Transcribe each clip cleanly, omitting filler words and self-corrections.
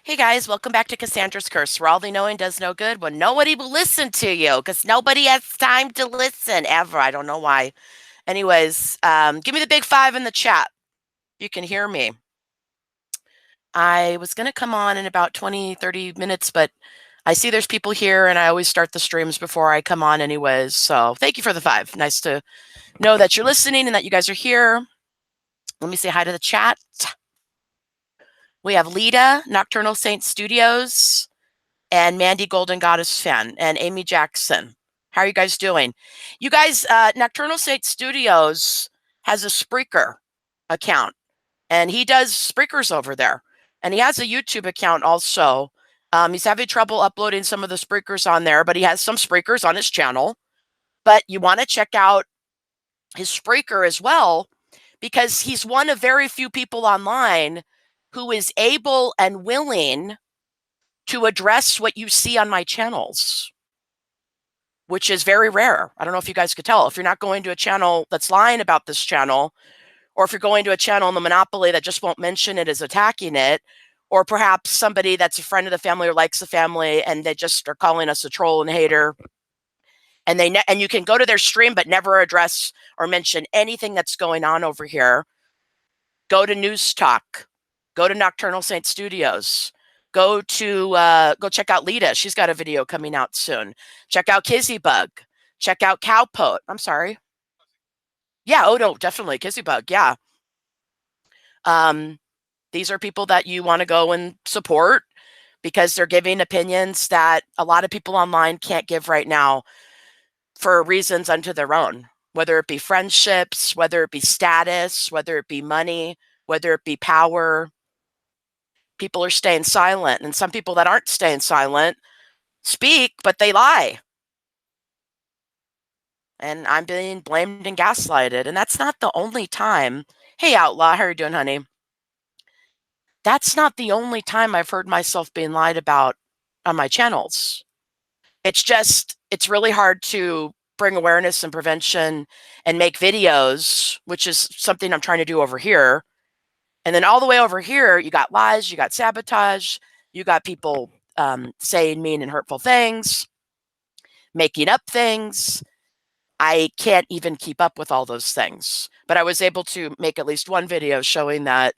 Hey guys, welcome back to Cassandra's Curse, where all the knowing does no good when nobody will listen to you because nobody has time to listen ever. I don't know why. Anyways, give me the big five in the chat. You can hear me. I was going to come on in about 20, 30 minutes, but I see there's people here and I always start the streams before I come on anyways. So thank you for the five. Nice to know that you're listening and that you guys are here. Let me say hi to the chat. We have Lita, Nocturnal Saint Studios, and Mandy Golden Goddess Fan, and Amy Jackson. How are you guys doing? You guys, Nocturnal State Studios has a Spreaker account, and he does Spreakers over there. And he has a YouTube account also. He's having trouble uploading some of the Spreakers on there, but he has some Spreakers on his channel. But you want to check out his Spreaker as well, because he's one of very few people online who is able and willing to address what you see on my channels, which is very rare. I don't know if you guys could tell. If you're not going to a channel that's lying about this channel, or if you're going to a channel in the Monopoly that just won't mention it as attacking it, or perhaps somebody that's a friend of the family or likes the family and they just are calling us a troll and hater, and and you can go to their stream but never address or mention anything that's going on over here. Go to News Talk. Go to Nocturnal Saint Studios. Go check out Lita. She's got a video coming out soon. Check out Kizzybug. Check out Cowpote. I'm sorry. Yeah, oh no, definitely Kizzybug. Yeah. These are people that you want to go and support because they're giving opinions that a lot of people online can't give right now for reasons unto their own, whether it be friendships, whether it be status, whether it be money, whether it be power. People are staying silent, and some people that aren't staying silent speak, but they lie. And I'm being blamed and gaslighted, and that's not the only time. Hey, Outlaw, how are you doing, honey? That's not the only time I've heard myself being lied about on my channels. It's really hard to bring awareness and prevention and make videos, which is something I'm trying to do over here. And then all the way over here, you got lies, you got sabotage, you got people saying mean and hurtful things, making up things. I can't even keep up with all those things. But I was able to make at least one video showing that,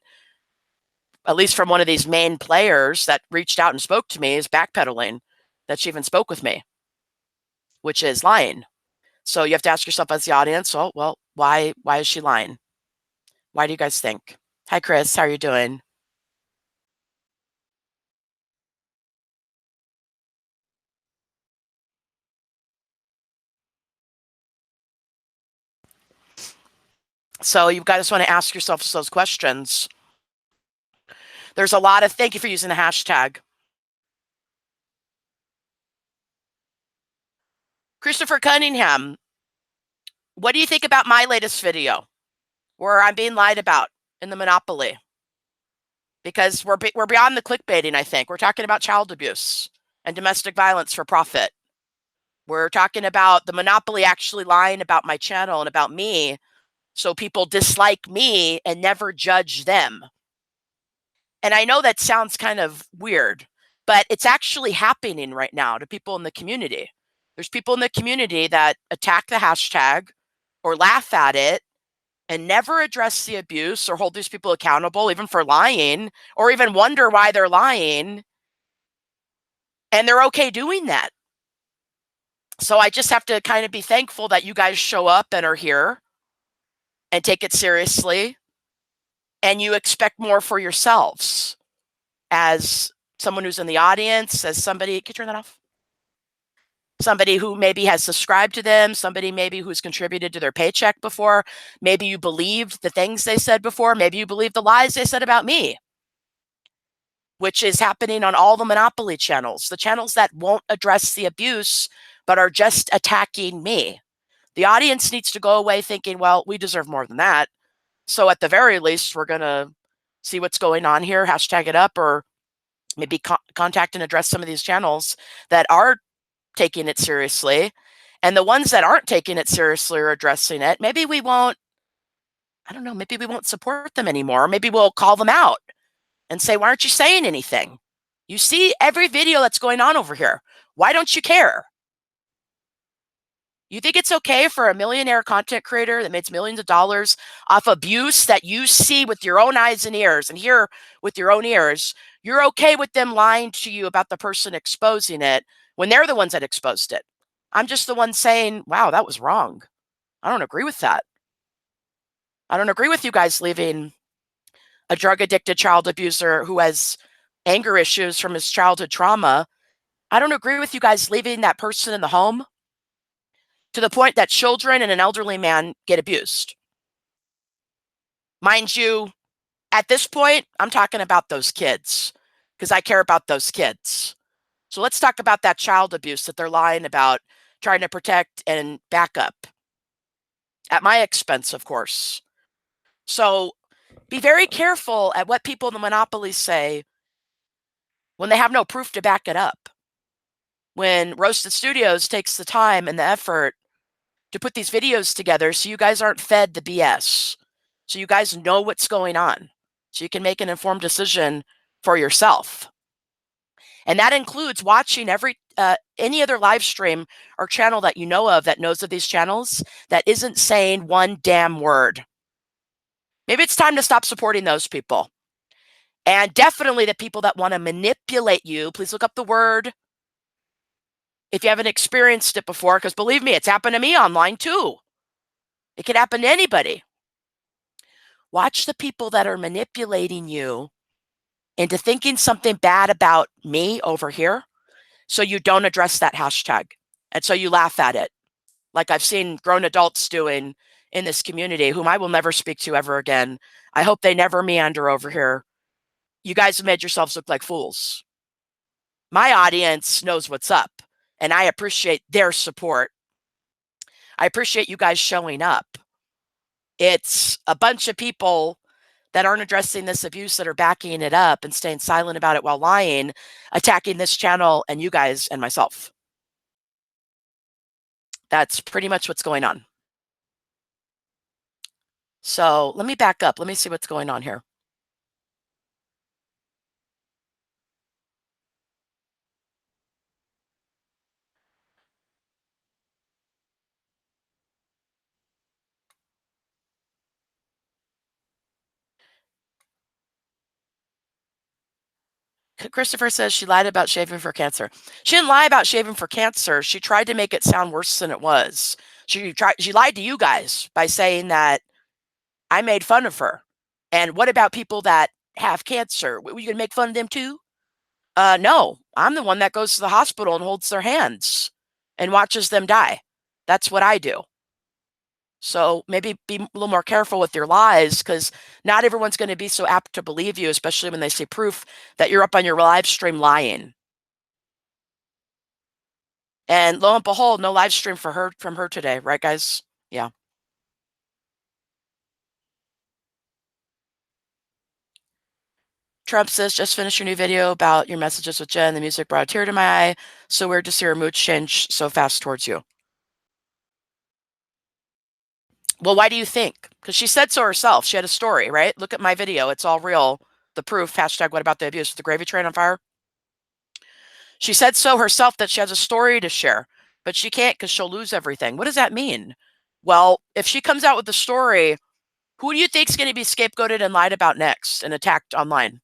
at least from one of these main players that reached out and spoke to me, is backpedaling, that she even spoke with me, which is lying. So you have to ask yourself as the audience, oh, well, why is she lying? Why do you guys think? Hi, Chris. How are you doing? So you guys want to ask yourselves those questions. There's a lot of, thank you for using the hashtag. Christopher Cunningham, what do you think about my latest video where I'm being lied about in the Monopoly? Because we're beyond the clickbaiting, I think. We're talking about child abuse and domestic violence for profit. We're talking about the Monopoly actually lying about my channel and about me, so people dislike me and never judge them. And I know that sounds kind of weird, but it's actually happening right now to people in the community. There's people in the community that attack the hashtag or laugh at it and never address the abuse or hold these people accountable, even for lying, or even wonder why they're lying. And they're okay doing that. So I just have to kind of be thankful that you guys show up and are here and take it seriously. And you expect more for yourselves as someone who's in the audience, as somebody, can you turn that off? Somebody who maybe has subscribed to them, somebody maybe who's contributed to their paycheck before. Maybe you believed the things they said before. Maybe you believe the lies they said about me, which is happening on all the Monopoly channels, the channels that won't address the abuse, but are just attacking me. The audience needs to go away thinking, well, we deserve more than that. So at the very least, we're going to see what's going on here, hashtag it up, or maybe contact and address some of these channels that are taking it seriously. And the ones that aren't taking it seriously or addressing it, maybe we won't, I don't know, maybe we won't support them anymore. Maybe we'll call them out and say, why aren't you saying anything? You see every video that's going on over here. Why don't you care? You think it's okay for a millionaire content creator that makes millions of dollars off abuse that you see with your own eyes and ears and hear with your own ears? You're okay with them lying to you about the person exposing it when they're the ones that exposed it. I'm just the one saying, wow, that was wrong. I don't agree with that. I don't agree with you guys leaving a drug addicted child abuser who has anger issues from his childhood trauma. I don't agree with you guys leaving that person in the home to the point that children and an elderly man get abused. Mind you, at this point, I'm talking about those kids because I care about those kids. So let's talk about that child abuse that they're lying about, trying to protect and back up at my expense, of course. So be very careful at what people in the monopoly say when they have no proof to back it up. When Roasted Studios takes the time and the effort to put these videos together so you guys aren't fed the BS, so you guys know what's going on, so you can make an informed decision for yourself. And that includes watching any other live stream or channel that you know of that knows of these channels that isn't saying one damn word. Maybe it's time to stop supporting those people. And definitely the people that want to manipulate you. Please look up the word if you haven't experienced it before, because believe me, it's happened to me online too. It could happen to anybody. Watch the people that are manipulating you into thinking something bad about me over here so you don't address that hashtag. And so you laugh at it, like I've seen grown adults doing in this community, whom I will never speak to ever again. I hope they never meander over here. You guys have made yourselves look like fools. My audience knows what's up, and I appreciate their support. I appreciate you guys showing up. It's a bunch of people that aren't addressing this abuse that are backing it up and staying silent about it while lying, attacking this channel and you guys and myself. That's pretty much what's going on. So let me back up. Let me see what's going on here. Christopher says she lied about shaving for cancer. She didn't lie about shaving for cancer. She tried to make it sound worse than it was. She lied to you guys by saying that I made fun of her. And what about people that have cancer? Were you going to make fun of them too? No, I'm the one that goes to the hospital and holds their hands and watches them die. That's what I do. So maybe be a little more careful with your lies, because not everyone's going to be so apt to believe you, especially when they see proof that you're up on your live stream lying. And lo and behold, no live stream from her today, right, guys? Yeah. Trump says, just finished your new video about your messages with Jen. The music brought a tear to my eye. So weird to see her mood change so fast towards you. Well, why do you think? Because she said so herself. She had a story, right? Look at my video. It's all real. The proof, hashtag what about the abuse? The gravy train on fire? She said so herself that she has a story to share, but she can't because she'll lose everything. What does that mean? Well, if she comes out with the story, who do you think is going to be scapegoated and lied about next and attacked online?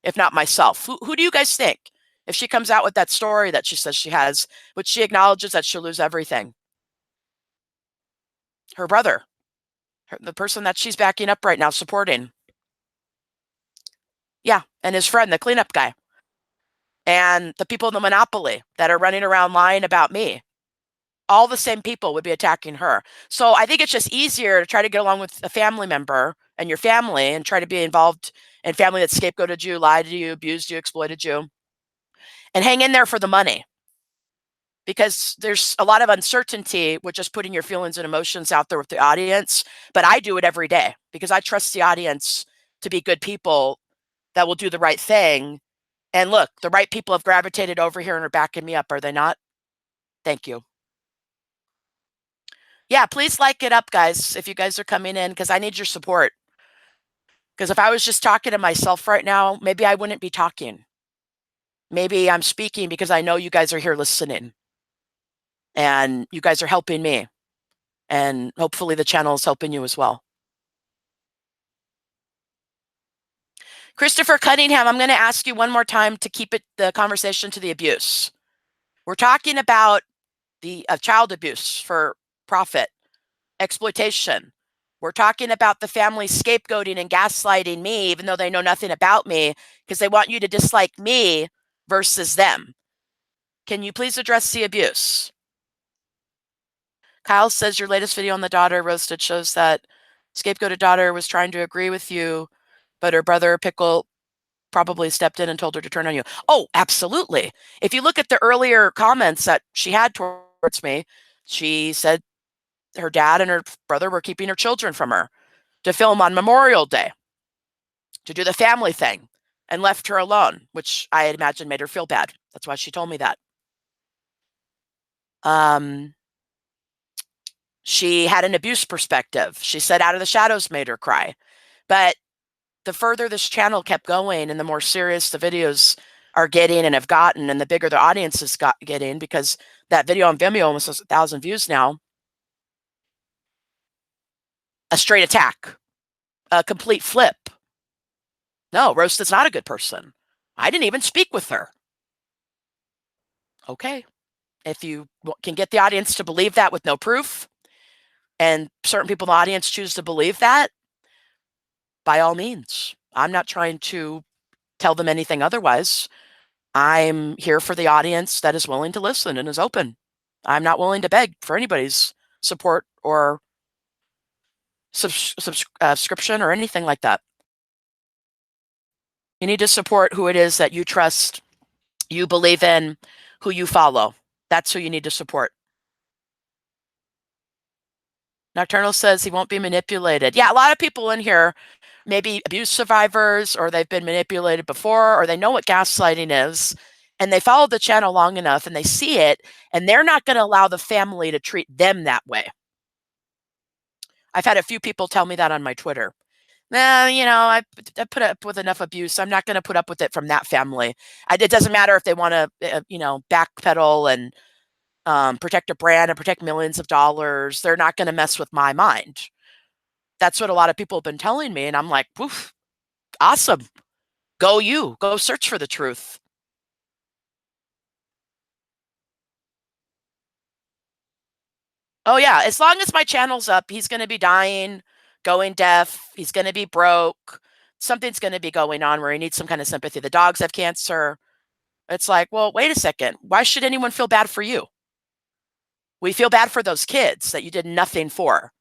If not myself. Who do you guys think? If she comes out with that story that she says she has, which she acknowledges that she'll lose everything. Her brother, the person that she's backing up right now, supporting. Yeah, and his friend, the cleanup guy. And the people in the monopoly that are running around lying about me. All the same people would be attacking her. So I think it's just easier to try to get along with a family member and your family and try to be involved in family that scapegoated you, lied to you, abused you, exploited you, and hang in there for the money. Because there's a lot of uncertainty with just putting your feelings and emotions out there with the audience. But I do it every day because I trust the audience to be good people that will do the right thing. And look, the right people have gravitated over here and are backing me up, are they not? Thank you. Yeah, please like it up, guys, if you guys are coming in, because I need your support. Because if I was just talking to myself right now, maybe I wouldn't be talking. Maybe I'm speaking because I know you guys are here listening and you guys are helping me. And hopefully the channel is helping you as well. Christopher Cunningham, I'm going to ask you one more time to keep the conversation to the abuse. We're talking about the child abuse for profit, exploitation. We're talking about the family scapegoating and gaslighting me, even though they know nothing about me, because they want you to dislike me versus them. Can you please address the abuse? Kyle says your latest video on the daughter roasted shows that scapegoated daughter was trying to agree with you, but her brother Pickle probably stepped in and told her to turn on you. Oh, absolutely. If you look at the earlier comments that she had towards me, she said her dad and her brother were keeping her children from her to film on Memorial Day, to do the family thing, and left her alone, which I had imagined made her feel bad. That's why she told me that. She had an abuse perspective. She said Out of the Shadows made her cry. But the further this channel kept going and the more serious the videos are getting and have gotten and the bigger the audience is getting, because that video on Vimeo almost has 1,000 views now, a straight attack, a complete flip. No, Roast is not a good person. I didn't even speak with her. Okay. If you can get the audience to believe that with no proof, and certain people in the audience choose to believe that, by all means. I'm not trying to tell them anything otherwise. I'm here for the audience that is willing to listen and is open. I'm not willing to beg for anybody's support or subscription or anything like that. You need to support who it is that you trust, you believe in, who you follow. That's who you need to support. Nocturnal says he won't be manipulated. Yeah, a lot of people in here may be abuse survivors, or they've been manipulated before, or they know what gaslighting is, and they follow the channel long enough and they see it, and they're not going to allow the family to treat them that way. I've had a few people tell me that on my Twitter. Nah, I put up with enough abuse. I'm not going to put up with it from that family. It doesn't matter if they want to, backpedal and protect a brand and protect millions of dollars. They're not going to mess with my mind. That's what a lot of people have been telling me. And I'm like, poof, awesome. Go you. Go search for the truth. Oh, yeah. As long as my channel's up, he's going to be dying, going deaf. He's going to be broke. Something's going to be going on where he needs some kind of sympathy. The dogs have cancer. It's like, well, wait a second. Why should anyone feel bad for you? We feel bad for those kids that you did nothing for,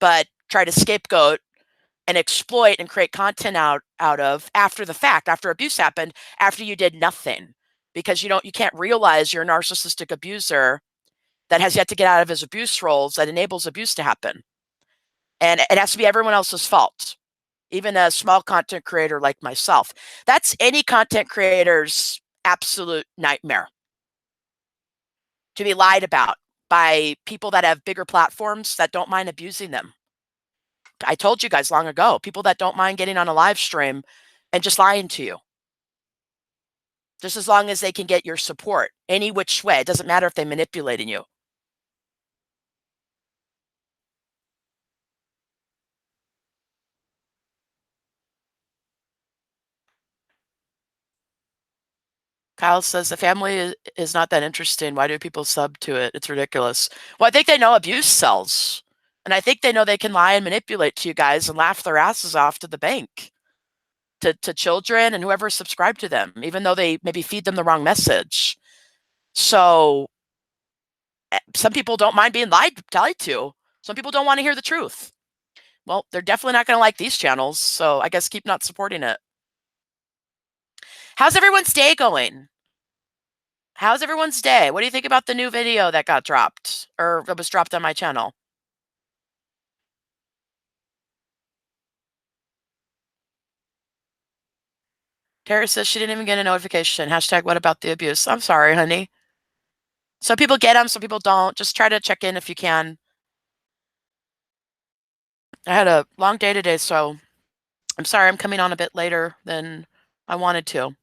but try to scapegoat and exploit and create content out of after the fact, after abuse happened, after you did nothing, because you can't realize you're a narcissistic abuser that has yet to get out of his abuse roles that enables abuse to happen. And it has to be everyone else's fault, even a small content creator like myself. That's any content creator's absolute nightmare, to be lied about by people that have bigger platforms that don't mind abusing them. I told you guys long ago, people that don't mind getting on a live stream and just lying to you. Just as long as they can get your support any which way. It doesn't matter if they're manipulating you. Kyle says the family is not that interesting. Why do people sub to it? It's ridiculous. Well, I think they know abuse sells. And I think they know they can lie and manipulate to you guys and laugh their asses off to the bank, to children and whoever subscribed to them, even though they maybe feed them the wrong message. So some people don't mind being lied to. Some people don't want to hear the truth. Well, they're definitely not going to like these channels. So I guess keep not supporting it. How's everyone's day going? How's everyone's day? What do you think about the new video that got dropped, or that was dropped on my channel? Tara says she didn't even get a notification. Hashtag what about the abuse? I'm sorry, honey. Some people get them, some people don't. Just try to check in if you can. I had a long day today, so I'm sorry I'm coming on a bit later than I wanted to.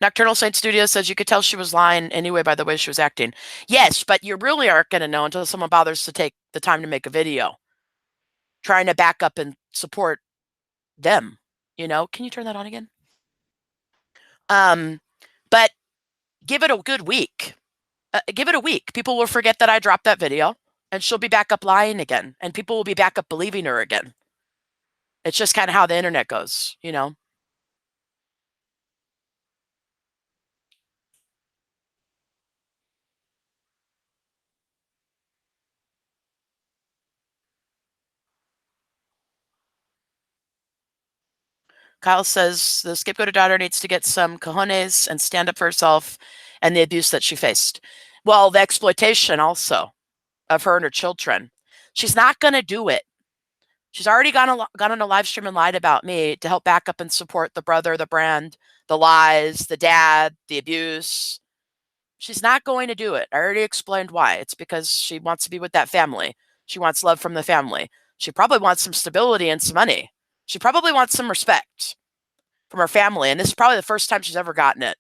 Nocturnal Saint Studio says you could tell she was lying anyway by the way she was acting. Yes, but you really aren't going to know until someone bothers to take the time to make a video trying to back up and support them. You know, can you turn that on again? But give it a good week. Give it a week. People will forget that I dropped that video and she'll be back up lying again and people will be back up believing her again. It's just kind of how the internet goes, you know? Kyle says the scapegoated daughter needs to get some cojones and stand up for herself and the abuse that she faced. Well, the exploitation also of her and her children. She's not going to do it. She's already gone on a live stream and lied about me to help back up and support the brother, the brand, the lies, the dad, the abuse. She's not going to do it. I already explained why. It's because she wants to be with that family. She wants love from the family. She probably wants some stability and some money. She probably wants some respect from her family. And this is probably the first time she's ever gotten it.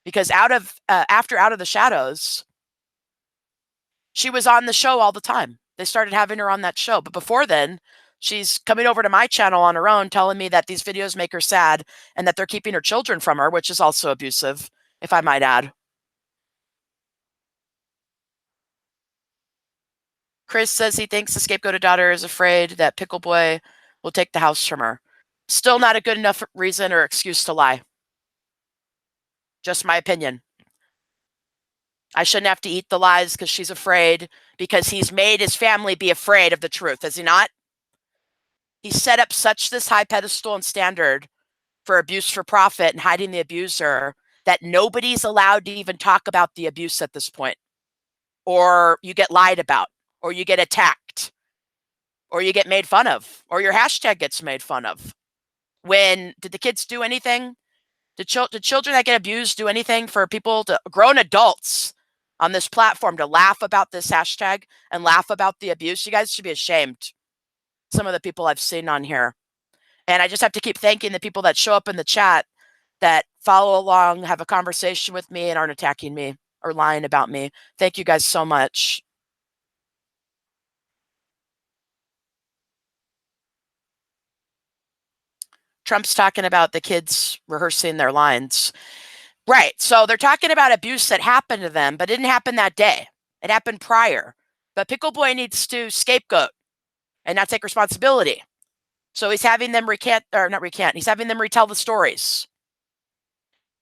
Because after Out of the Shadows, she was on the show all the time. They started having her on that show. But before then, she's coming over to my channel on her own, telling me that these videos make her sad and that they're keeping her children from her, which is also abusive, if I might add. Chris says he thinks the scapegoated daughter is afraid that Pickle Boy will take the house from her. Still not a good enough reason or excuse to lie. Just my opinion. I shouldn't have to eat the lies because she's afraid, because he's made his family be afraid of the truth, has he not? He set up such this high pedestal and standard for abuse for profit and hiding the abuser that nobody's allowed to even talk about the abuse at this point. Or you get lied about, or you get attacked, or you get made fun of, or your hashtag gets made fun of. Did the kids do anything? Did children that get abused do anything for people grown adults on this platform to laugh about this hashtag and laugh about the abuse? You guys should be ashamed. Some of the people I've seen on here. And I just have to keep thanking the people that show up in the chat that follow along, have a conversation with me, and aren't attacking me or lying about me. Thank you guys so much. Trump's talking about the kids rehearsing their lines. Right. So they're talking about abuse that happened to them, but it didn't happen that day. It happened prior. But Pickle Boy needs to scapegoat and not take responsibility. So he's having them he's having them retell the stories.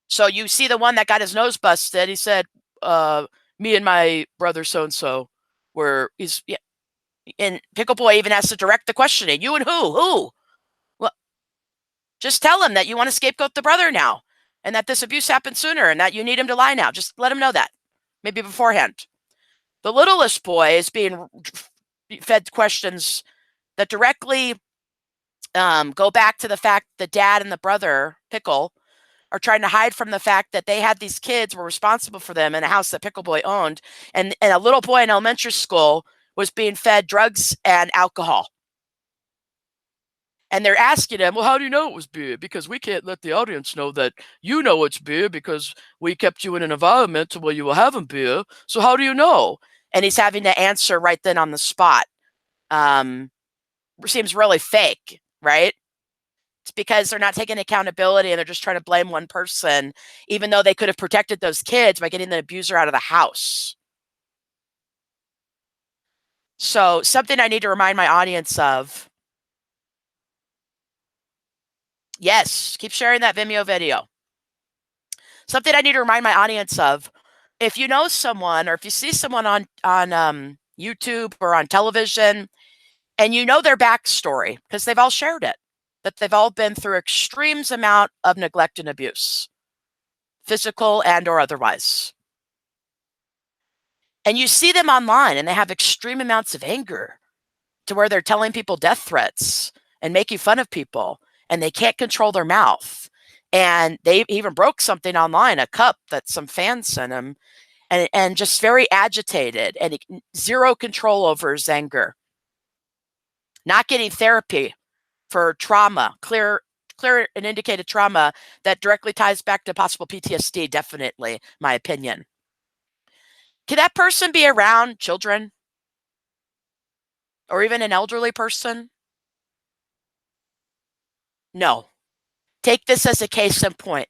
So you see the one that got his nose busted, he said, me and my brother so-and-so and Pickle Boy even has to direct the questioning. You and who? Who? Well, just tell him that you want to scapegoat the brother now and that this abuse happened sooner and that you need him to lie now. Just let him know that, maybe beforehand. The littlest boy is being fed questions that directly go back to the fact the dad and the brother, Pickle, are trying to hide from the fact that they had these kids, were responsible for them in a house that Pickle Boy owned. And a little boy in elementary school was being fed drugs and alcohol. And they're asking him, well, how do you know it was beer? Because we can't let the audience know that you know it's beer because we kept you in an environment where you were having beer. So how do you know? And he's having to answer right then on the spot. Seems really fake, right? It's because they're not taking accountability and they're just trying to blame one person, even though they could have protected those kids by getting the abuser out of the house. So something I need to remind my audience of. Yes, keep sharing that Vimeo video. Something I need to remind my audience of. If you know someone or if you see someone on YouTube or on television and you know their backstory, because they've all shared it, that they've all been through extremes amount of neglect and abuse, physical and or otherwise. And you see them online and they have extreme amounts of anger to where they're telling people death threats and making fun of people and they can't control their mouth. And they even broke something online, a cup that some fans sent them, and just very agitated and zero control over his anger. Not getting therapy for trauma, clear clear and indicated trauma that directly ties back to possible PTSD, definitely, my opinion. Can that person be around children or even an elderly person? No. Take this as a case in point.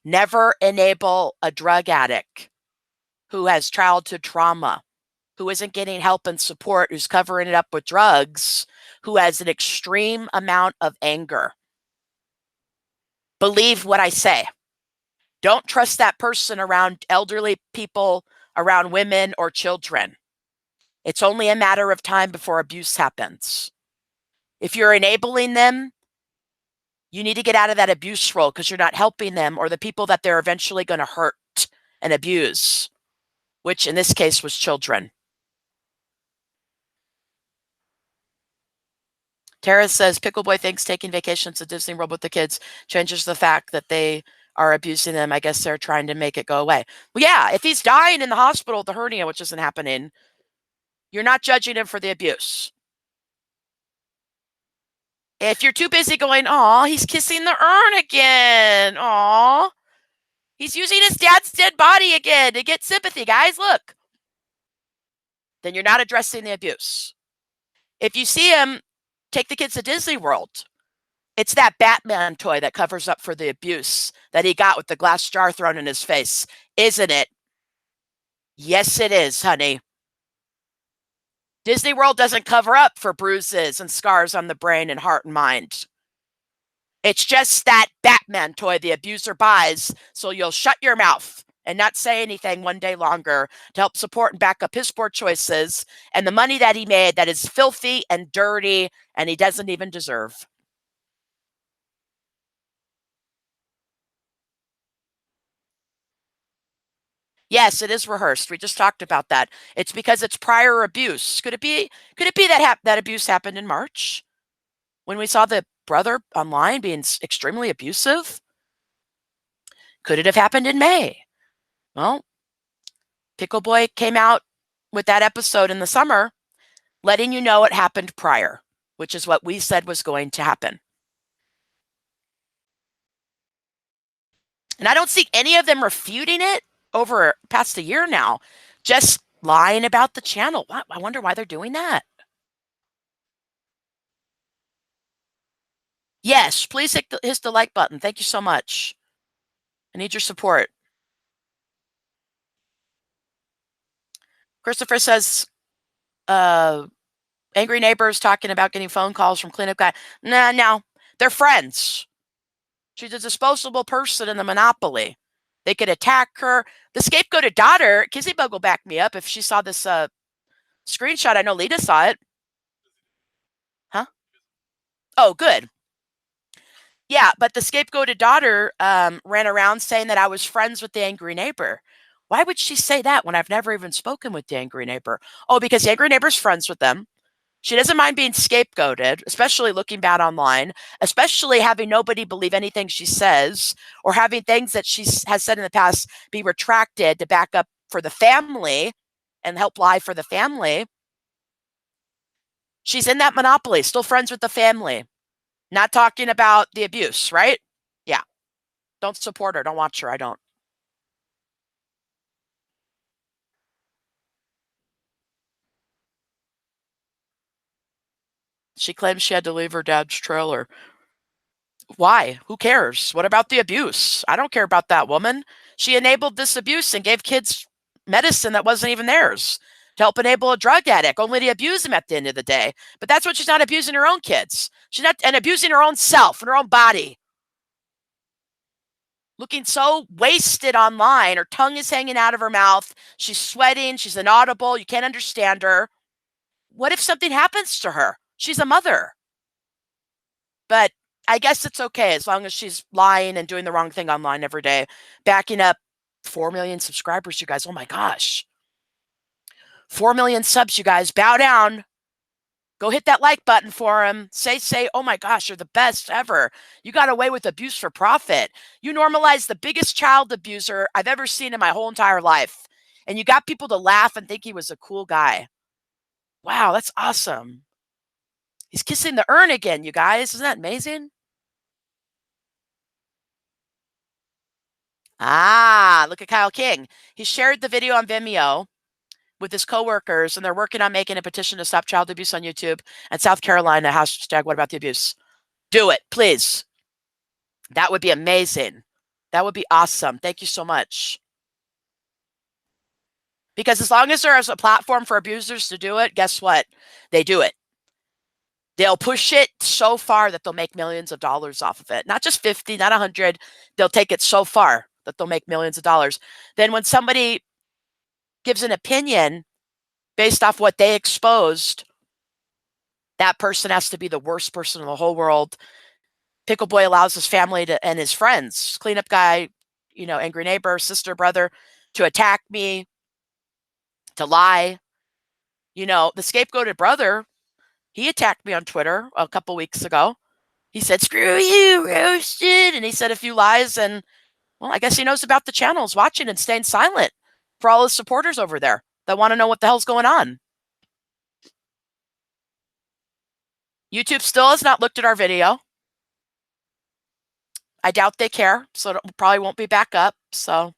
Never enable a drug addict who has childhood trauma, who isn't getting help and support, who's covering it up with drugs, who has an extreme amount of anger. Believe what I say. Don't trust that person around elderly people, around women or children. It's only a matter of time before abuse happens. If you're enabling them, you need to get out of that abuse role because you're not helping them or the people that they're eventually going to hurt and abuse, which in this case was children. Tara says, Pickle Boy thinks taking vacations to Disney World with the kids changes the fact that they are abusing them. I guess they're trying to make it go away. Well, yeah, if he's dying in the hospital with the hernia, which isn't happening, you're not judging him for the abuse. If you're too busy going, "Aw, he's kissing the urn again. Aw, he's using his dad's dead body again to get sympathy, guys, look." Then you're not addressing the abuse. If you see him take the kids to Disney World, it's that Batman toy that covers up for the abuse that he got with the glass jar thrown in his face, isn't it? Yes, it is, honey. Disney World doesn't cover up for bruises and scars on the brain and heart and mind. It's just that Batman toy the abuser buys so you'll shut your mouth and not say anything one day longer to help support and back up his poor choices and the money that he made that is filthy and dirty and he doesn't even deserve. Yes, it is rehearsed. We just talked about that. It's because it's prior abuse. Could it be that that abuse happened in March when we saw the brother online being extremely abusive? Could it have happened in May? Well, Pickle Boy came out with that episode in the summer, letting you know it happened prior, which is what we said was going to happen. And I don't see any of them refuting it over past a year now, just lying about the channel. I wonder why they're doing that. Yes, please hit the like button. Thank you so much. I need your support. Christopher says, angry neighbors talking about getting phone calls from cleanup guy. Nah, no, they're friends. She's a disposable person in the monopoly. They could attack her. The scapegoated daughter, Kizzy Bug will back me up if she saw this screenshot. I know Lita saw it. Huh? Oh, good. Yeah, but the scapegoated daughter ran around saying that I was friends with the angry neighbor. Why would she say that when I've never even spoken with the angry neighbor? Oh, because the angry neighbor's friends with them. She doesn't mind being scapegoated, especially looking bad online, especially having nobody believe anything she says or having things that she has said in the past be retracted to back up for the family and help lie for the family. She's in that monopoly, still friends with the family, not talking about the abuse, right? Yeah. Don't support her. Don't watch her. I don't. She claims she had to leave her dad's trailer. Why? Who cares? What about the abuse? I don't care about that woman. She enabled this abuse and gave kids medicine that wasn't even theirs to help enable a drug addict, only to abuse him at the end of the day. But that's what she's not abusing her own kids. She's not and abusing her own self and her own body. Looking so wasted online. Her tongue is hanging out of her mouth. She's sweating. She's inaudible. You can't understand her. What if something happens to her? She's a mother. But I guess it's okay as long as she's lying and doing the wrong thing online every day, backing up 4 million subscribers, you guys. Oh my gosh. 4 million subs, you guys. Bow down. Go hit that like button for him. Say, oh my gosh, you're the best ever. You got away with abuse for profit. You normalized the biggest child abuser I've ever seen in my whole entire life. And you got people to laugh and think he was a cool guy. Wow, that's awesome. He's kissing the urn again, you guys. Isn't that amazing? Ah, look at Kyle King. He shared the video on Vimeo with his coworkers, and they're working on making a petition to stop child abuse on YouTube. And South Carolina, hashtag what about the abuse? Do it, please. That would be amazing. That would be awesome. Thank you so much. Because as long as there is a platform for abusers to do it, guess what? They do it. They'll push it so far that they'll make millions of dollars off of it. Not just 50, not 100. They'll take it so far that they'll make millions of dollars. Then when somebody gives an opinion based off what they exposed, that person has to be the worst person in the whole world. Pickle Boy allows his family to, and his friends, cleanup guy, angry neighbor, sister, brother, to attack me, to lie. The scapegoated brother, he attacked me on Twitter a couple weeks ago. He said, "Screw you, roasted." And he said a few lies. And, well, I guess he knows about the channels watching and staying silent for all his supporters over there that want to know what the hell's going on. YouTube still has not looked at our video. I doubt they care, so it probably won't be back up. So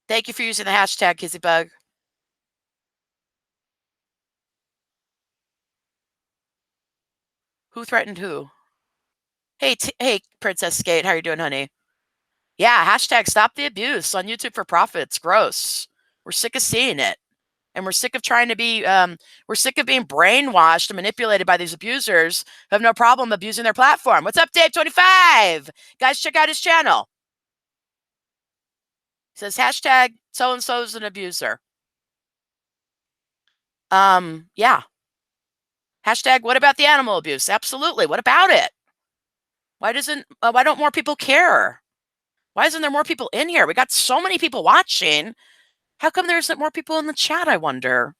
thank you for using the hashtag, Kizzybug. Who threatened who? Hey, Princess Skate, how are you doing, honey? Yeah, hashtag stop the abuse on YouTube for profits. Gross. We're sick of seeing it. And we're sick of trying to be, we're sick of being brainwashed and manipulated by these abusers who have no problem abusing their platform. What's up, Dave25? Guys, check out his channel. He says, hashtag so-and-so's an abuser. Yeah. Hashtag what about the animal abuse? Absolutely. What about it? Why don't more people care? Why isn't there more people in here? We got so many people watching. How come there isn't more people in the chat, I wonder?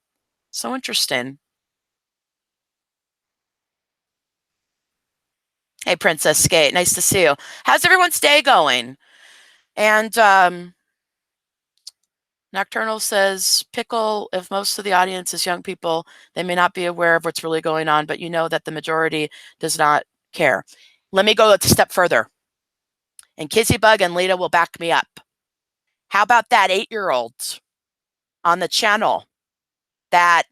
So interesting. Hey, Princess Skate. Nice to see you. How's everyone's day going? And Nocturnal says, Pickle, if most of the audience is young people, they may not be aware of what's really going on, but you know that the majority does not care. Let me go a step further. And Kizzybug and Lita will back me up. How about that 8-year-old on the channel that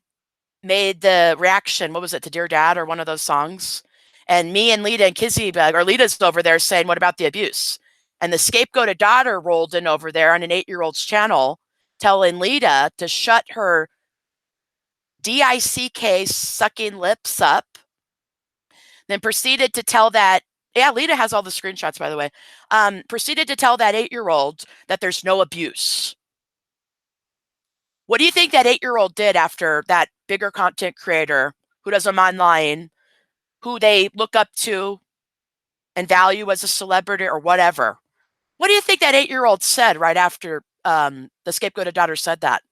made the reaction, what was it, to Dear Dad or one of those songs? And me and Lita and Kizzybug, or Lita's over there saying, what about the abuse? And the scapegoated daughter rolled in over there on an 8-year-old's channel telling Lita to shut her DICK sucking lips up, then proceeded to tell that, yeah, Lita has all the screenshots, by the way, proceeded to tell that 8-year-old that there's no abuse. What do you think that 8-year-old did after that bigger content creator who doesn't mind lying, who they look up to and value as a celebrity or whatever? What do you think that 8-year-old said right after the scapegoated daughter said that?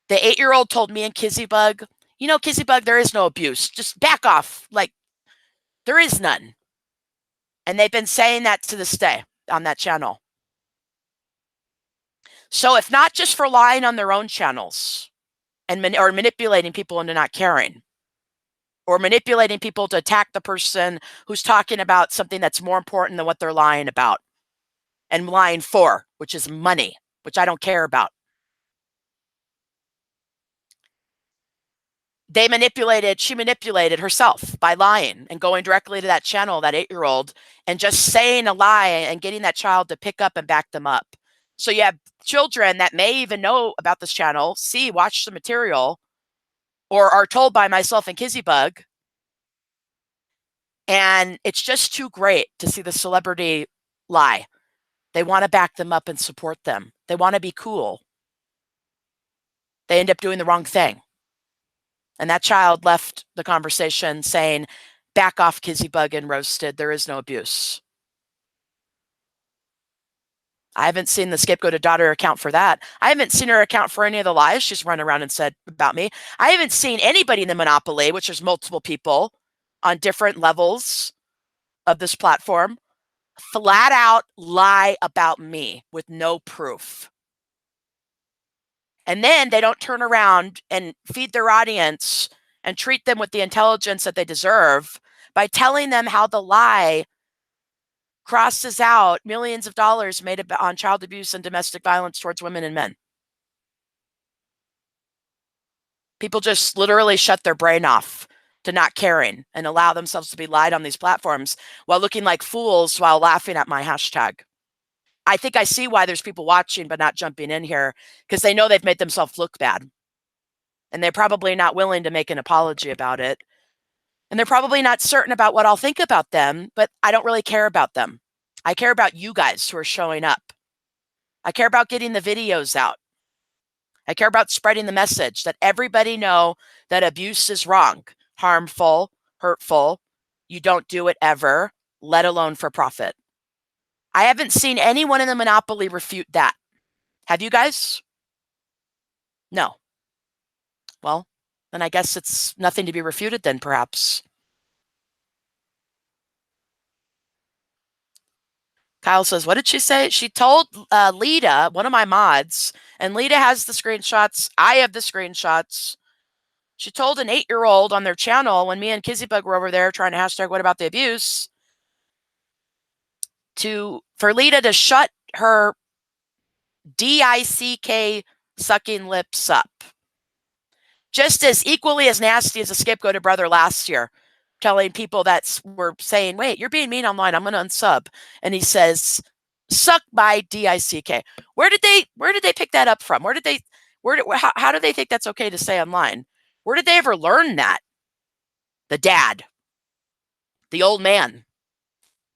The 8-year-old told me and Kizzybug, Kizzybug, there is no abuse. Just back off. Like, there is none. And they've been saying that to this day on that channel. So if not just for lying on their own channels or manipulating people into not caring, or manipulating people to attack the person who's talking about something that's more important than what they're lying about and lying for, which is money, which I don't care about. She manipulated herself by lying and going directly to that channel, that 8-year-old, and just saying a lie and getting that child to pick up and back them up. So you have children that may even know about this channel, watch the material, or are told by myself and Kizzybug. And it's just too great to see the celebrity lie. They want to back them up and support them. They want to be cool. They end up doing the wrong thing. And that child left the conversation saying, back off, Kizzybug and Roasted. There is no abuse. I haven't seen the scapegoated daughter account for that. I haven't seen her account for any of the lies she's run around and said about me. I haven't seen anybody in the Monopoly, which is multiple people on different levels, of this platform flat out lie about me with no proof. And then they don't turn around and feed their audience and treat them with the intelligence that they deserve by telling them how the lie crosses out millions of dollars made on child abuse and domestic violence towards women and men. People just literally shut their brain off to not caring and allow themselves to be lied on these platforms while looking like fools while laughing at my hashtag. I think I see why there's people watching but not jumping in here, because they know they've made themselves look bad. And they're probably not willing to make an apology about it. And they're probably not certain about what I'll think about them, but I don't really care about them. I care about you guys who are showing up. I care about getting the videos out. I care about spreading the message that everybody know that abuse is wrong, harmful, hurtful. You don't do it ever, let alone for profit. I haven't seen anyone in the monopoly refute that. Have you guys? No. Well, then I guess it's nothing to be refuted then, perhaps. Kyle says, what did she say? She told Lita, one of my mods, and Lita has the screenshots. I have the screenshots. She told an 8-year-old on their channel when me and Kizzybug were over there trying to hashtag what about the abuse, for Lita to shut her DICK sucking lips up. Just as equally as nasty as a scapegoated brother last year, telling people that were saying, wait, you're being mean online, I'm going to unsub. And he says, suck by DICK. Where did they pick that up from? How do they think that's okay to say online? Where did they ever learn that? The dad, the old man.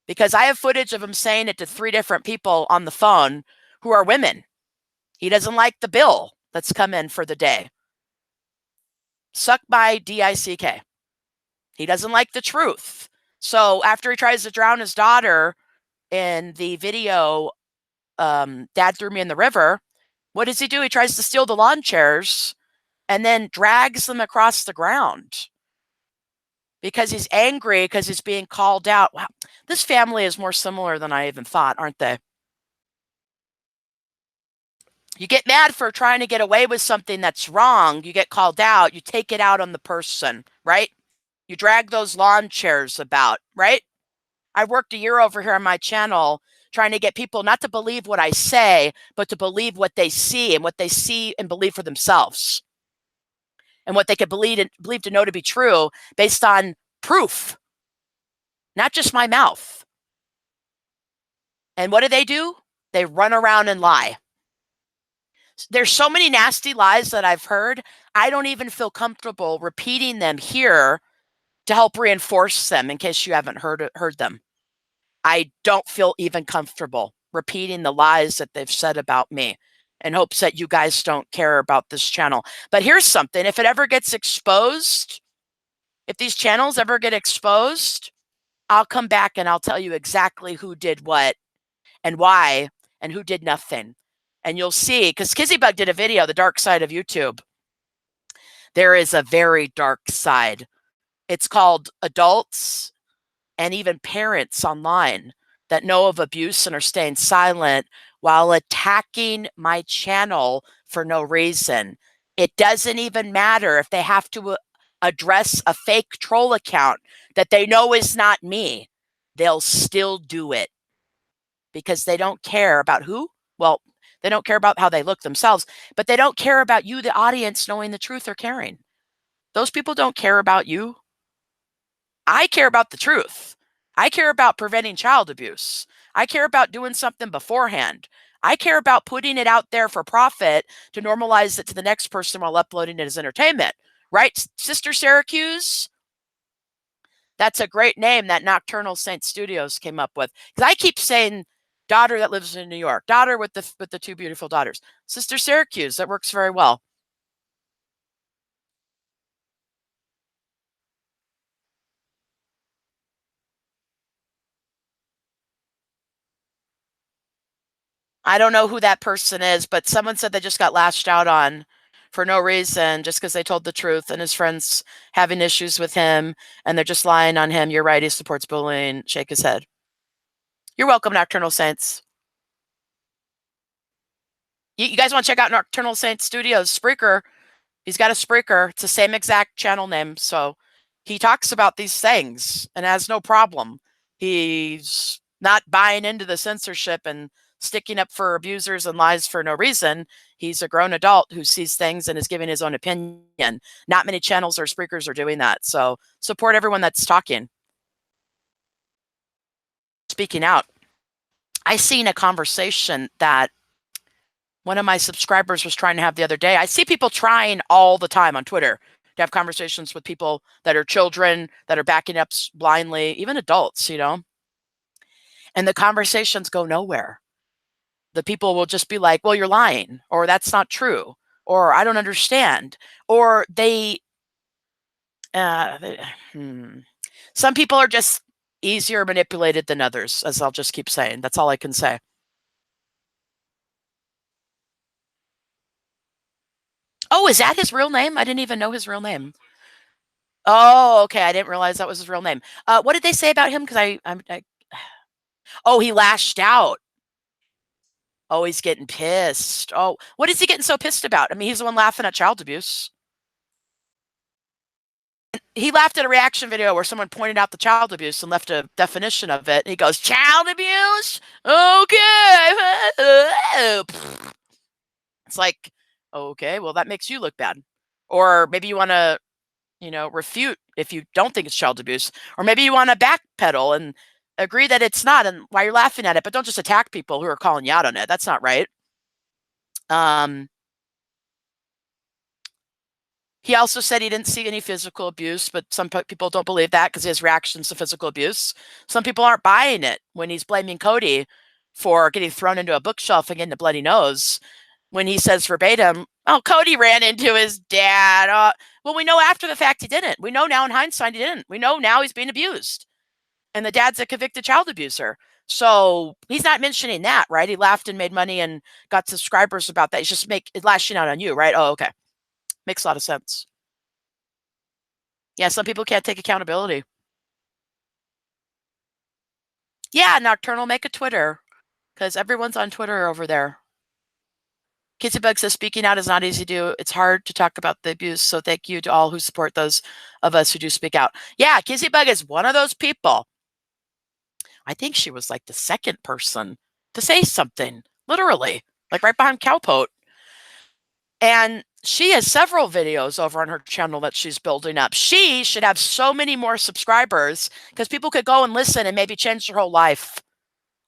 Because I have footage of him saying it to 3 different people on the phone who are women. He doesn't like the bill that's come in for the day. Suck by DICK. He doesn't like the truth. So after he tries to drown his daughter in the video, Dad threw me in the river, what does he do? He tries to steal the lawn chairs and then drags them across the ground because he's angry because he's being called out. Wow, this family is more similar than I even thought, aren't they? You get mad for trying to get away with something that's wrong. You get called out. You take it out on the person, right? You drag those lawn chairs about, right? I worked a year over here on my channel trying to get people not to believe what I say, but to believe what they see and what they see and believe for themselves. And what they could believe to know to be true based on proof, not just my mouth. And what do? They run around and lie. There's so many nasty lies that I've heard, I don't even feel comfortable repeating them here to help reinforce them in case you haven't heard them. I don't feel even comfortable repeating the lies that they've said about me in hopes that you guys don't care about this channel. But here's something, if it ever gets exposed, if these channels ever get exposed, I'll come back and I'll tell you exactly who did what and why and who did nothing. And you'll see, because Kizzybug did a video, The Dark Side of YouTube. There is a very dark side. It's called Adults and even Parents Online that know of abuse and are staying silent while attacking my channel for no reason. It doesn't even matter if they have to address a fake troll account that they know is not me. They'll still do it because they don't care about who. Well, they don't care about how they look themselves, but they don't care about you, the audience, knowing the truth or caring. Those people don't care about you. I care about the truth. I care about preventing child abuse. I care about doing something beforehand. I care about putting it out there for profit to normalize it to the next person while uploading it as entertainment. Right, Sister Syracuse? That's a great name that Nocturnal Saint Studios came up with. Because I keep saying daughter that lives in New York, daughter with the 2 beautiful daughters. Sister Syracuse, that works very well. I don't know who that person is, but someone said they just got lashed out on for no reason just because they told the truth and his friends having issues with him and they're just lying on him. You're right. He supports bullying. Shake his head. You're welcome, Nocturnal Saints. You guys want to check out Nocturnal Saints Studios, Spreaker? He's got a Spreaker. It's the same exact channel name. So he talks about these things and has no problem. He's not buying into the censorship and sticking up for abusers and lies for no reason. He's a grown adult who sees things and is giving his own opinion. Not many channels or Spreakers are doing that. So support everyone that's talking. Speaking out. I seen a conversation that one of my subscribers was trying to have the other day. I see people trying all the time on Twitter to have conversations with people that are children, that are backing up blindly, even adults, and the conversations go nowhere. The people will just be like, well, you're lying, or that's not true, or I don't understand, or some people are just easier manipulated than others, as I'll just keep saying. That's all I can say. Oh, is that his real name? I didn't even know his real name. Oh, okay. I didn't realize that was his real name. What did they say about him? Because oh, he lashed out. Oh, he's getting pissed. Oh, what is he getting so pissed about? I mean, he's the one laughing at child abuse. He laughed at a reaction video where someone pointed out the child abuse and left a definition of it. And he goes, child abuse? Okay. It's like, okay, well, that makes you look bad. Or maybe you want to refute if you don't think it's child abuse, or maybe you want to backpedal and agree that it's not and why you're laughing at it, but don't just attack people who are calling you out on it. That's not right. He also said he didn't see any physical abuse, but some people don't believe that because he has reactions to physical abuse. Some people aren't buying it when he's blaming Cody for getting thrown into a bookshelf and getting a bloody nose. When he says verbatim, oh, Cody ran into his dad. Well, we know after the fact he didn't. We know now in hindsight he didn't. We know now he's being abused. And the dad's a convicted child abuser. So he's not mentioning that, right? He laughed and made money and got subscribers about that. He's just lashing out on you, right? Oh, okay. Makes a lot of sense. Yeah, some people can't take accountability. Yeah, Nocturnal, make a Twitter because everyone's on Twitter over there. Kissybug says speaking out is not easy to do. It's hard to talk about the abuse. So thank you to all who support those of us who do speak out. Yeah, Kissybug is one of those people. I think she was like the second person to say something, literally, like right behind Cowpote. And she has several videos over on her channel that she's building up. She should have so many more subscribers because people could go and listen and maybe change their whole life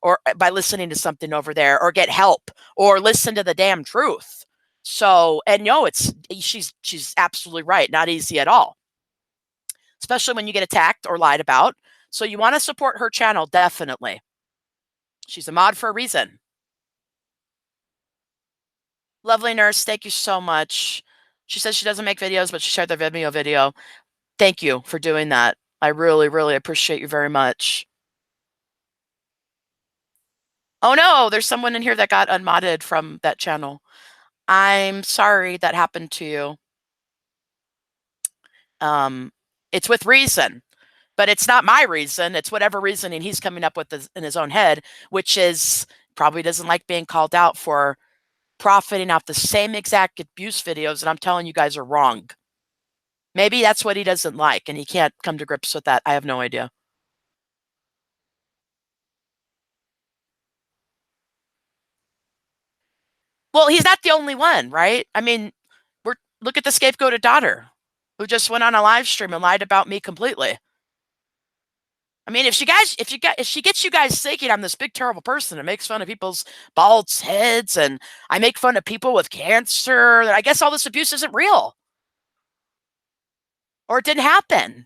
or by listening to something over there or get help or listen to the damn truth. So, and no, she's absolutely right. Not easy at all, especially when you get attacked or lied about. So you want to support her channel, definitely. She's a mod for a reason. Lovely Nurse, thank you so much. She says she doesn't make videos, but she shared the Vimeo video. Thank you for doing that. I really, really appreciate you very much. Oh no, there's someone in here that got unmodded from that channel. I'm sorry that happened to you. It's with reason, but it's not my reason. It's whatever reasoning he's coming up with in his own head, which is probably doesn't like being called out for profiting off the same exact abuse videos. And I'm telling you guys are wrong. Maybe that's what he doesn't like and he can't come to grips with that. I have no idea. Well, he's not the only one, right? I mean, look at the scapegoated daughter who just went on a live stream and lied about me completely. I mean, if she gets you guys thinking I'm this big terrible person and makes fun of people's bald heads and I make fun of people with cancer, I guess all this abuse isn't real. Or it didn't happen.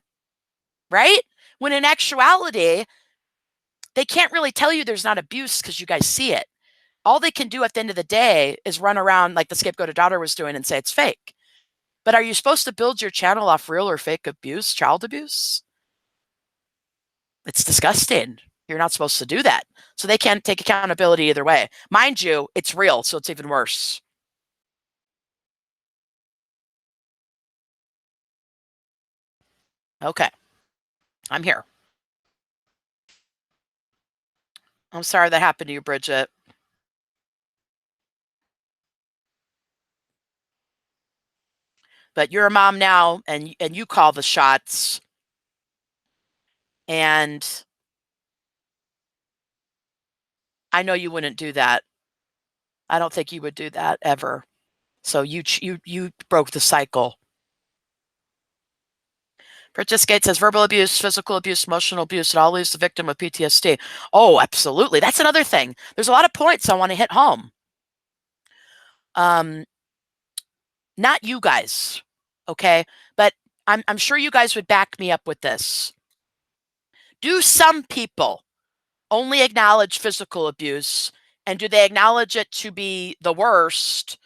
Right? When in actuality, they can't really tell you there's not abuse because you guys see it. All they can do at the end of the day is run around like the scapegoated daughter was doing and say it's fake. But are you supposed to build your channel off real or fake abuse, child abuse? It's disgusting. You're not supposed to do that. So they can't take accountability either way. Mind you, it's real, so it's even worse. Okay, I'm here. I'm sorry that happened to you, Bridget. But you're a mom now, and you call the shots. And I know you wouldn't do that. I don't think you would do that ever. So you broke the cycle. Bridget Skate says verbal abuse, physical abuse, emotional abuse, it all leaves the victim with PTSD. Oh, absolutely. That's another thing. There's a lot of points I want to hit home. Um, not you guys, okay? But I'm sure you guys would back me up with this. Do some people only acknowledge physical abuse, and do they acknowledge it to be the worst?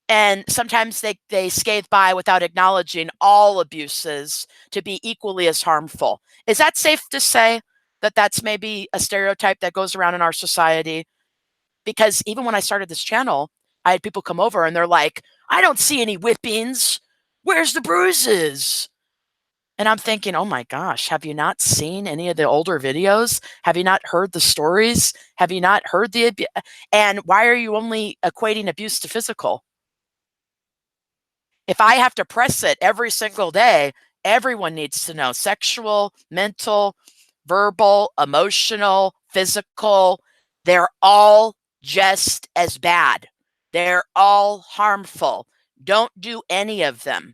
And sometimes they scathe by without acknowledging all abuses to be equally as harmful. Is that safe to say that that's maybe a stereotype that goes around in our society? Because even when I started this channel, I had people come over and they're like, I don't see any whippings. Where's the bruises? And I'm thinking, oh my gosh, have you not seen any of the older videos? Have you not heard the stories? Have you not heard the and why are you only equating abuse to physical? If I have to press it every single day, everyone needs to know sexual, mental, verbal, emotional, physical, they're all just as bad. They're all harmful. Don't do any of them.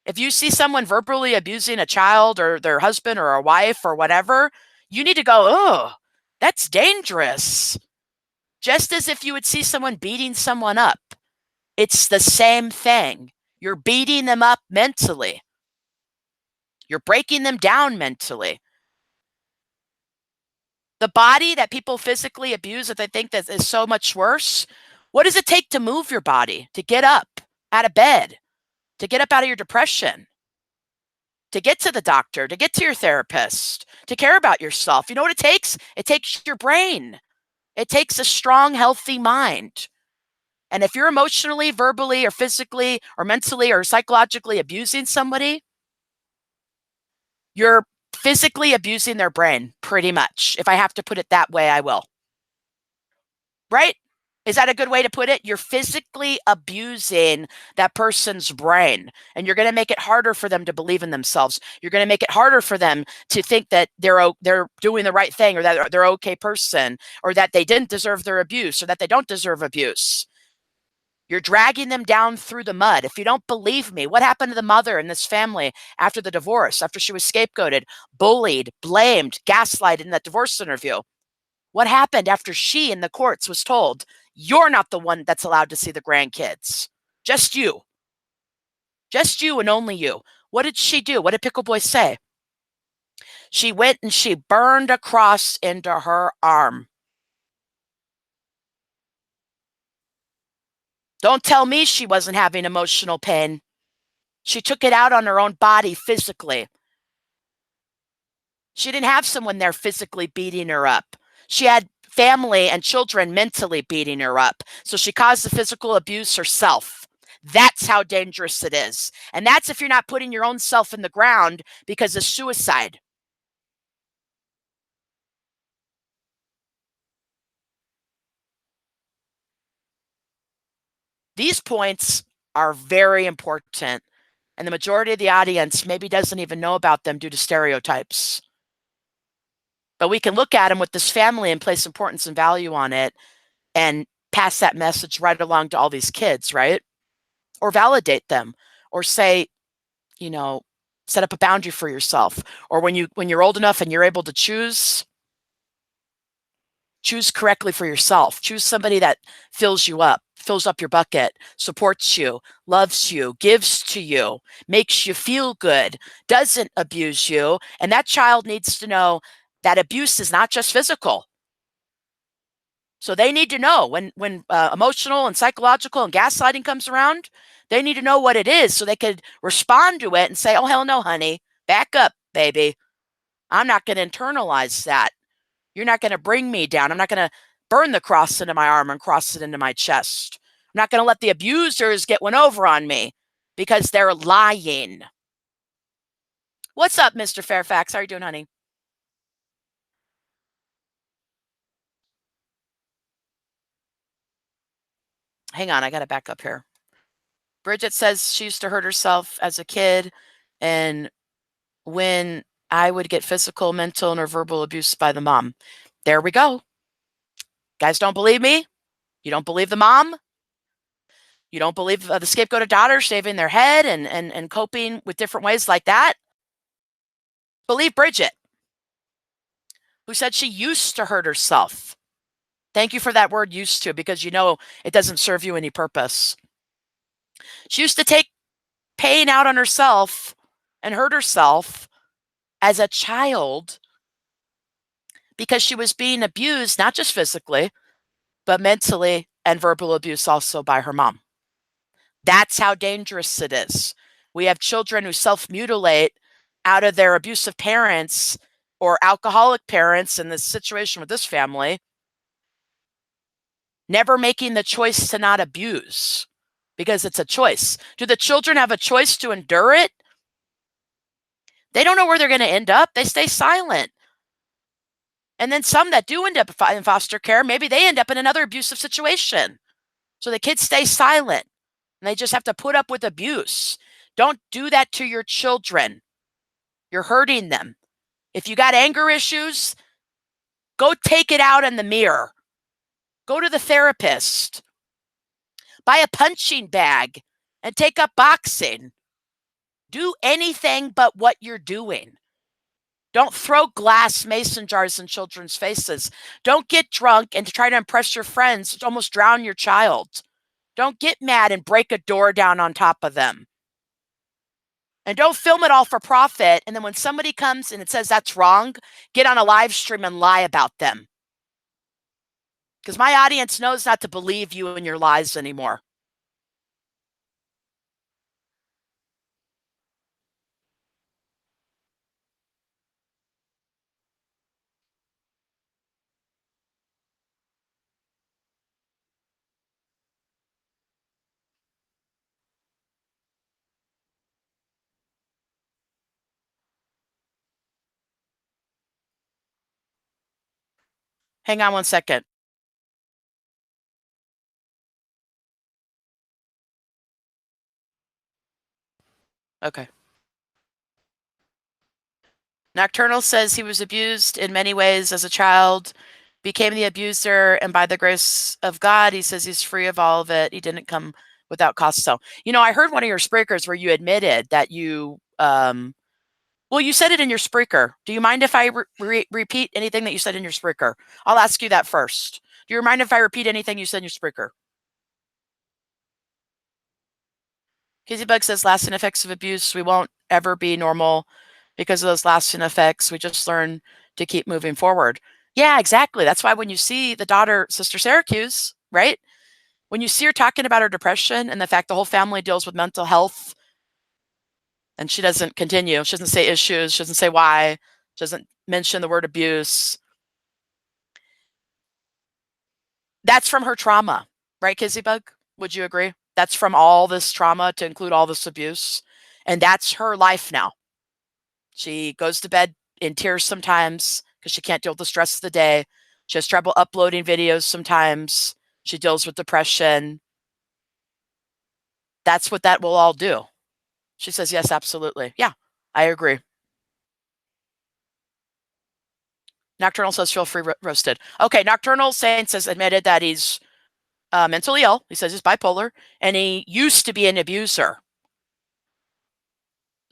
If you see someone verbally abusing a child or their husband or a wife or whatever, you need to go, oh, that's dangerous. Just as if you would see someone beating someone up. It's the same thing. You're beating them up mentally. You're breaking them down mentally. The body that people physically abuse that they think that is so much worse, what does it take to move your body, to get up out of bed, to get up out of your depression, to get to the doctor, to get to your therapist, to care about yourself? You know what it takes? It takes your brain. It takes a strong, healthy mind. And if you're emotionally, verbally, or physically, or mentally, or psychologically abusing somebody, you're physically abusing their brain, pretty much. If I have to put it that way, I will. Right? Is that a good way to put it? You're physically abusing that person's brain, and you're going to make it harder for them to believe in themselves. You're going to make it harder for them to think that they're doing the right thing, or that they're okay person, or that they didn't deserve their abuse, or that they don't deserve abuse. You're dragging them down through the mud. If you don't believe me, what happened to the mother in this family after the divorce, after she was scapegoated, bullied, blamed, gaslighted in that divorce interview? What happened after she in the courts was told, you're not the one that's allowed to see the grandkids? Just you. Just you and only you. What did she do? What did Pickle Boy say? She went and she burned a cross into her arm. Don't tell me she wasn't having emotional pain. She took it out on her own body physically. She didn't have someone there physically beating her up. She had family and children mentally beating her up. So she caused the physical abuse herself. That's how dangerous it is. And that's if you're not putting your own self in the ground because of suicide. These points are very important. And the majority of the audience maybe doesn't even know about them due to stereotypes. But we can look at them with this family and place importance and value on it and pass that message right along to all these kids, right? Or validate them, or say, you know, set up a boundary for yourself. Or when you're old enough and you're able to choose correctly for yourself. Choose somebody that fills you up, fills up your bucket, supports you, loves you, gives to you, makes you feel good, doesn't abuse you. And that child needs to know that abuse is not just physical. So they need to know when emotional and psychological and gaslighting comes around, they need to know what it is so they could respond to it and say, oh, hell no, honey, back up, baby. I'm not going to internalize that. You're not going to bring me down. I'm not going to burn the cross into my arm and cross it into my chest. I'm not going to let the abusers get one over on me because they're lying. What's up, Mr. Fairfax? How are you doing, honey? Hang on, I got to back up here. Bridget says she used to hurt herself as a kid, and when I would get physical, mental, and or verbal abuse by the mom. There we go. Guys don't believe me? You don't believe the mom? You don't believe the scapegoat of daughter shaving their head and coping with different ways like that? Believe Bridget, who said she used to hurt herself. Thank you for that word used to, because you know it doesn't serve you any purpose. She used to take pain out on herself and hurt herself as a child because she was being abused, not just physically, but mentally and verbal abuse also by her mom. That's how dangerous it is. We have children who self-mutilate out of their abusive parents or alcoholic parents in this situation with this family, never making the choice to not abuse because it's a choice. Do the children have a choice to endure it? They don't know where they're going to end up. They stay silent. And then some that do end up in foster care, maybe they end up in another abusive situation. So the kids stay silent and they just have to put up with abuse. Don't do that to your children. You're hurting them. If you got anger issues, go take it out in the mirror. Go to the therapist. Buy a punching bag and take up boxing. Do anything but what you're doing. Don't throw glass mason jars in children's faces. Don't get drunk and to try to impress your friends, almost drown your child. Don't get mad and break a door down on top of them. And don't film it all for profit. And then when somebody comes and it says that's wrong, get on a live stream and lie about them. Because my audience knows not to believe you and your lies anymore. Hang on one second. Okay. Nocturnal says he was abused in many ways as a child, became the abuser, and by the grace of God, he says he's free of all of it. He didn't come without cost. So, you know, I heard one of your speakers where you admitted that you, well, you said it in your speaker. Do you mind if I repeat anything that you said in your speaker? I'll ask you that first. Do you mind if I repeat anything you said in your speaker? Kizzy says lasting effects of abuse. We won't ever be normal because of those lasting effects. We just learn to keep moving forward. Yeah, exactly. That's why when you see the daughter, Sister Syracuse, right? When you see her talking about her depression and the fact the whole family deals with mental health, and she doesn't continue, she doesn't say issues, she doesn't say why, she doesn't mention the word abuse. That's from her trauma, right, Kizzybug? Would you agree? That's from all this trauma to include all this abuse. And that's her life now. She goes to bed in tears sometimes because she can't deal with the stress of the day. She has trouble uploading videos sometimes. She deals with depression. That's what that will all do. She says, yes, absolutely. Yeah, I agree. Nocturnal says, feel free roasted. Okay, Nocturnal Saints has admitted that he's mentally ill. He says he's bipolar, and he used to be an abuser.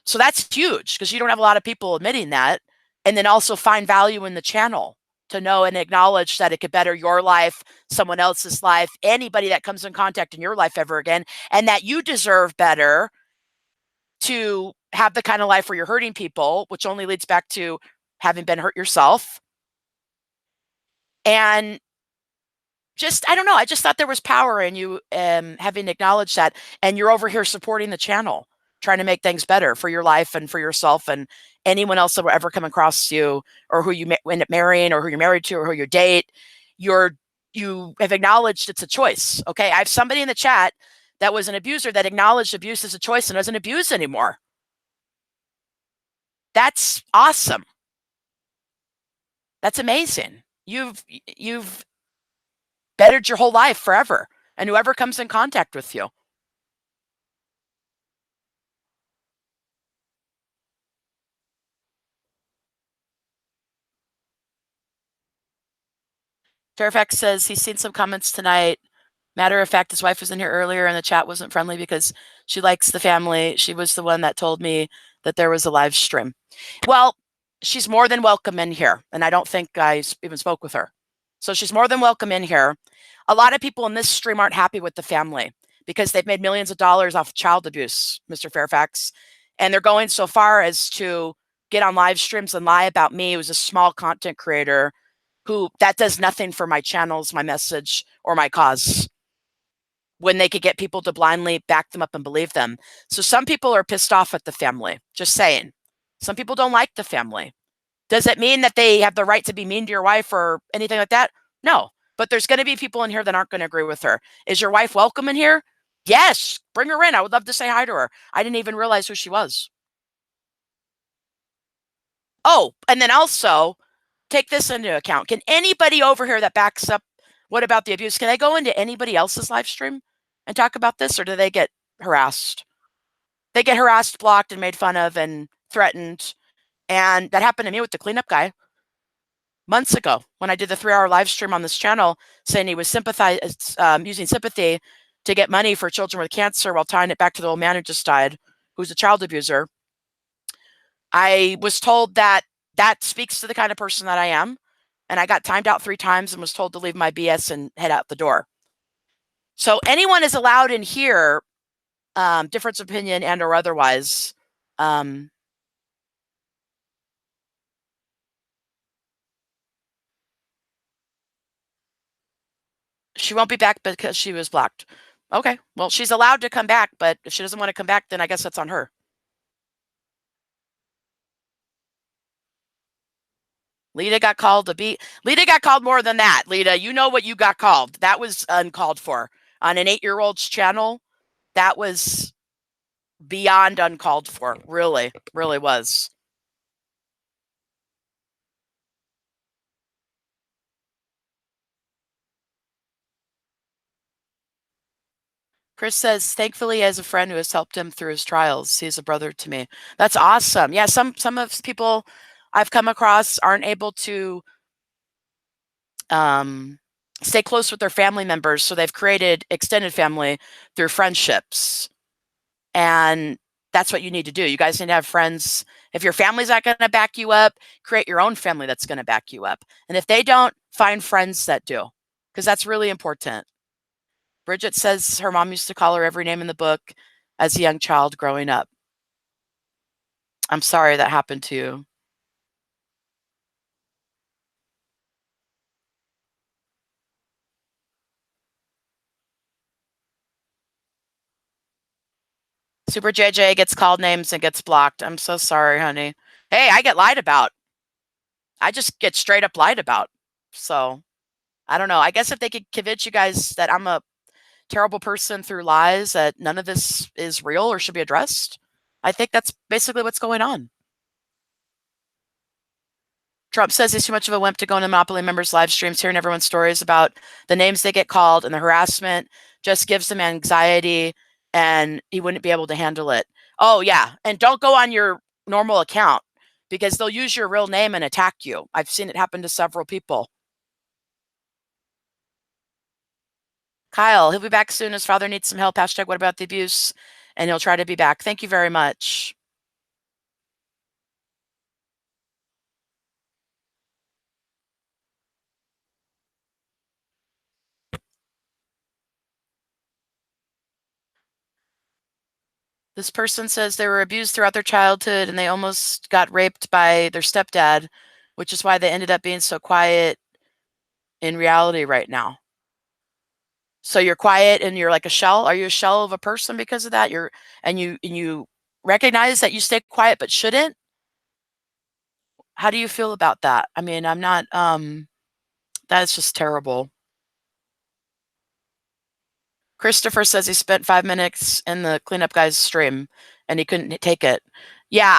So that's huge because you don't have a lot of people admitting that. And then also find value in the channel to know and acknowledge that it could better your life, someone else's life, anybody that comes in contact in your life ever again, and that you deserve better to have the kind of life where you're hurting people, which only leads back to having been hurt yourself. And just, I don't know, I just thought there was power in you having acknowledged that. And you're over here supporting the channel, trying to make things better for your life and for yourself and anyone else that will ever come across you, or who you end up marrying, or who you're married to, or who you date. You have acknowledged it's a choice. Okay. I have somebody in the chat that was an abuser that acknowledged abuse as a choice and doesn't abuse anymore. That's awesome. That's amazing. You've bettered your whole life forever, and whoever comes in contact with you. Fairfax says he's seen some comments tonight. Matter of fact, his wife was in here earlier and the chat wasn't friendly because she likes the family. She was the one that told me that there was a live stream. Well, she's more than welcome in here, and I don't think I even spoke with her. So she's more than welcome in here. A lot of people in this stream aren't happy with the family because they've made millions of dollars off child abuse, Mr. Fairfax. And they're going so far as to get on live streams and lie about me, who's a small content creator, who that does nothing for my channels, my message, or my cause, when they could get people to blindly back them up and believe them. So some people are pissed off at the family, just saying. Some people don't like the family. Does it mean that they have the right to be mean to your wife or anything like that? No. But there's going to be people in here that aren't going to agree with her. Is your wife welcome in here? Yes. Bring her in. I would love to say hi to her. I didn't even realize who she was. Oh, and then also take this into account. Can anybody over here that backs up what about the abuse? Can I go into anybody else's live stream and talk about this, or do they get harassed? They get harassed, blocked, and made fun of and threatened. And that happened to me with the cleanup guy months ago when I did the 3-hour live stream on this channel saying he was using sympathy to get money for children with cancer while tying it back to the old man who just died, who's a child abuser. I was told that that speaks to the kind of person that I am. And I got timed out 3 times and was told to leave my BS and head out the door. So anyone is allowed in here, difference of opinion and or otherwise. She won't be back because she was blocked. Okay, well, she's allowed to come back, but if she doesn't want to come back, then I guess that's on her. Lita got called Lita got called more than that. Lita, you know what you got called. That was uncalled for. On an 8-year-old's channel, that was beyond uncalled for. Really, really was. Chris says, thankfully, as a friend who has helped him through his trials, he's a brother to me. That's awesome. Yeah, some of people I've come across aren't able to stay close with their family members, so they've created extended family through friendships. And that's what you need to do. You guys need to have friends. If your family's not going to back you up, create your own family that's going to back you up. And if they don't, find friends that do, because that's really important. Bridget says her mom used to call her every name in the book as a young child growing up. I'm sorry that happened to you. Super JJ gets called names and gets blocked. I'm so sorry, honey. Hey, I get lied about. I just get straight up lied about. So I don't know. I guess if they could convince you guys that I'm a terrible person through lies, that none of this is real or should be addressed, I think that's basically what's going on. Trump says he's too much of a wimp to go into Monopoly members' live streams, hearing everyone's stories about the names they get called and the harassment just gives him anxiety and he wouldn't be able to handle it. Oh, yeah. And don't go on your normal account because they'll use your real name and attack you. I've seen it happen to several people. Kyle, he'll be back soon. His father needs some help. Hashtag what about the abuse? And he'll try to be back. Thank you very much. This person says they were abused throughout their childhood and they almost got raped by their stepdad, which is why they ended up being so quiet in reality right now. So you're quiet and you're like a shell. Are you a shell of a person because of that? You recognize that you stay quiet but shouldn't? How do you feel about that? I mean, I'm not that's just terrible. Christopher says he spent 5 minutes in the cleanup guy's stream and he couldn't take it. Yeah,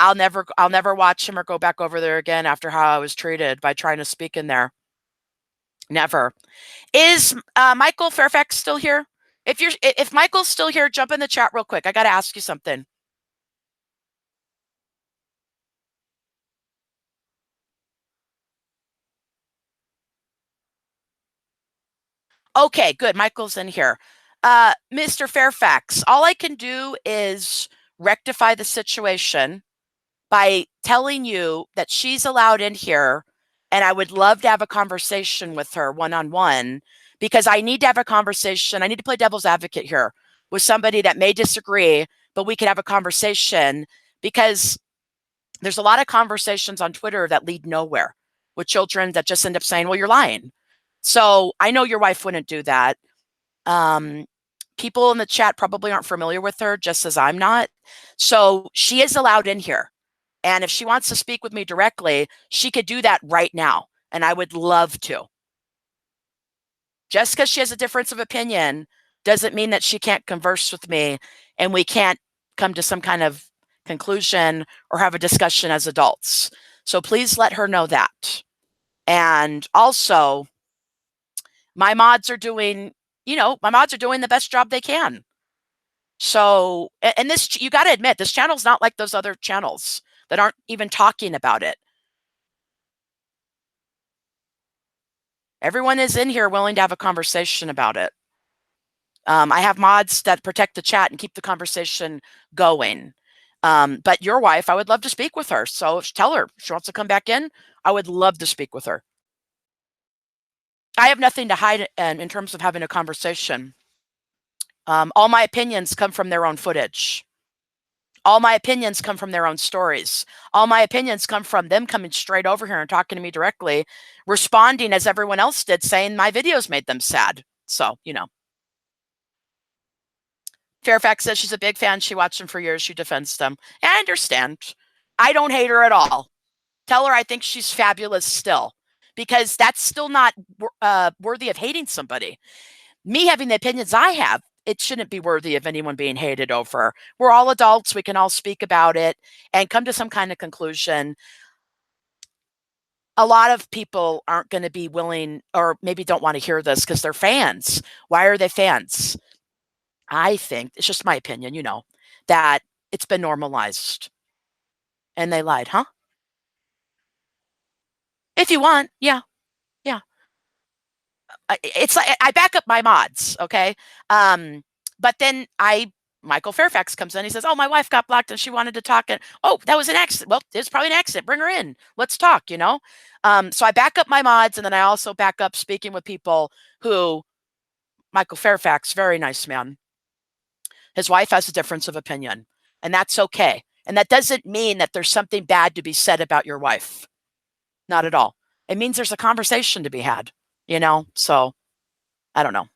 I'll never watch him or go back over there again after how I was treated by trying to speak in there. Never. Is Michael Fairfax still here? If Michael's still here, jump in the chat real quick. I got to ask you something. Okay, good. Michael's in here. Mr. Fairfax, all I can do is rectify the situation by telling you that she's allowed in here, and I would love to have a conversation with her one-on-one, because I need to have a conversation. I need to play devil's advocate here with somebody that may disagree, but we could have a conversation, because there's a lot of conversations on Twitter that lead nowhere with children that just end up saying, well, you're lying. So I know your wife wouldn't do that. People in the chat probably aren't familiar with her, just as I'm not. So she is allowed in here. And if she wants to speak with me directly, she could do that right now. And I would love to. Just because she has a difference of opinion doesn't mean that she can't converse with me and we can't come to some kind of conclusion or have a discussion as adults. So please let her know that. And also, my mods are doing, my mods are doing the best job they can. So, and this, you got to admit, this channel's not like those other channels that aren't even talking about it. Everyone is in here willing to have a conversation about it. I have mods that protect the chat and keep the conversation going. But your wife, I would love to speak with her. So tell her if she wants to come back in. I would love to speak with her. I have nothing to hide in terms of having a conversation. All my opinions come from their own footage. All my opinions come from their own stories. All my opinions come from them coming straight over here and talking to me directly, responding as everyone else did, saying my videos made them sad. So, Fairfax says she's a big fan. She watched them for years. She defends them. And I understand. I don't hate her at all. Tell her I think she's fabulous still, because that's still not worthy of hating somebody. Me having the opinions I have, it shouldn't be worthy of anyone being hated over. We're all adults. We can all speak about it and come to some kind of conclusion. A lot of people aren't going to be willing, or maybe don't want to hear this because they're fans. Why are they fans? I think, it's just my opinion, that it's been normalized. And they lied, huh? If you want, yeah, yeah. It's like I back up my mods, okay? But then Michael Fairfax comes in. He says, "Oh, my wife got blocked and she wanted to talk." And oh, that was an accident. Well, it's probably an accident. Bring her in. Let's talk. So I back up my mods, and then I also back up speaking with people who Michael Fairfax, very nice man. His wife has a difference of opinion, and that's okay. And that doesn't mean that there's something bad to be said about your wife. Not at all. It means there's a conversation to be had. So I don't know.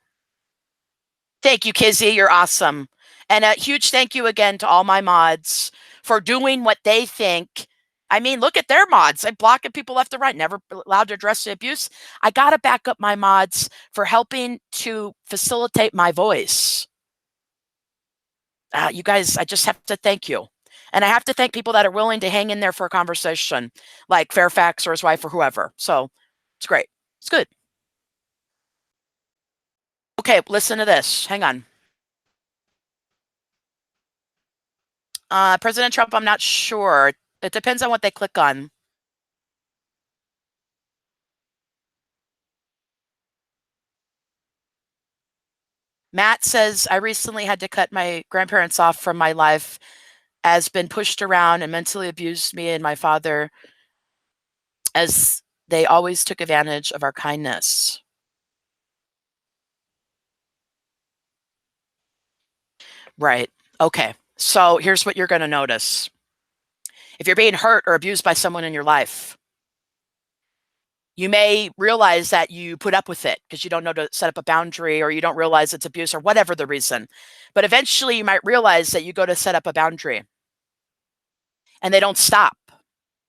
Thank you, Kizzy. You're awesome. And a huge thank you again to all my mods for doing what they think. I mean, look at their mods. I'm blocking people left and right, never allowed to address the abuse. I got to back up my mods for helping to facilitate my voice. You guys, I just have to thank you. And I have to thank people that are willing to hang in there for a conversation, like Fairfax or his wife or whoever. So it's great. It's good. Okay, listen to this. Hang on. President Trump, I'm not sure. It depends on what they click on. Matt says, I recently had to cut my grandparents off from my life, as been pushed around and mentally abused me and my father, as they always took advantage of our kindness. Right. Okay. So here's what you're going to notice. If you're being hurt or abused by someone in your life, you may realize that you put up with it because you don't know to set up a boundary, or you don't realize it's abuse, or whatever the reason. But eventually you might realize that you go to set up a boundary and they don't stop,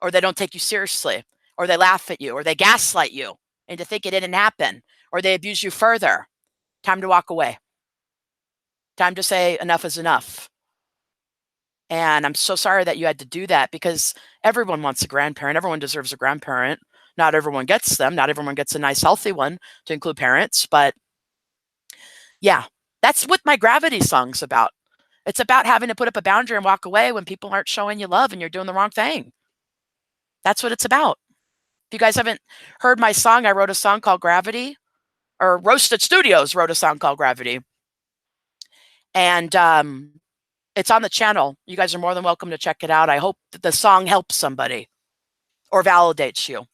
or they don't take you seriously, or they laugh at you, or they gaslight you into thinking it didn't happen, or they abuse you further. Time to walk away. Time to say enough is enough. And I'm so sorry that you had to do that because everyone wants a grandparent. Everyone deserves a grandparent. Not everyone gets them. Not everyone gets a nice, healthy one to include parents. But yeah, that's what my Gravity song's about. It's about having to put up a boundary and walk away when people aren't showing you love and you're doing the wrong thing. That's what it's about. If you guys haven't heard my song, I wrote a song called Gravity, or Roasted Studios wrote a song called Gravity. And it's on the channel. You guys are more than welcome to check it out. I hope that the song helps somebody or validates you.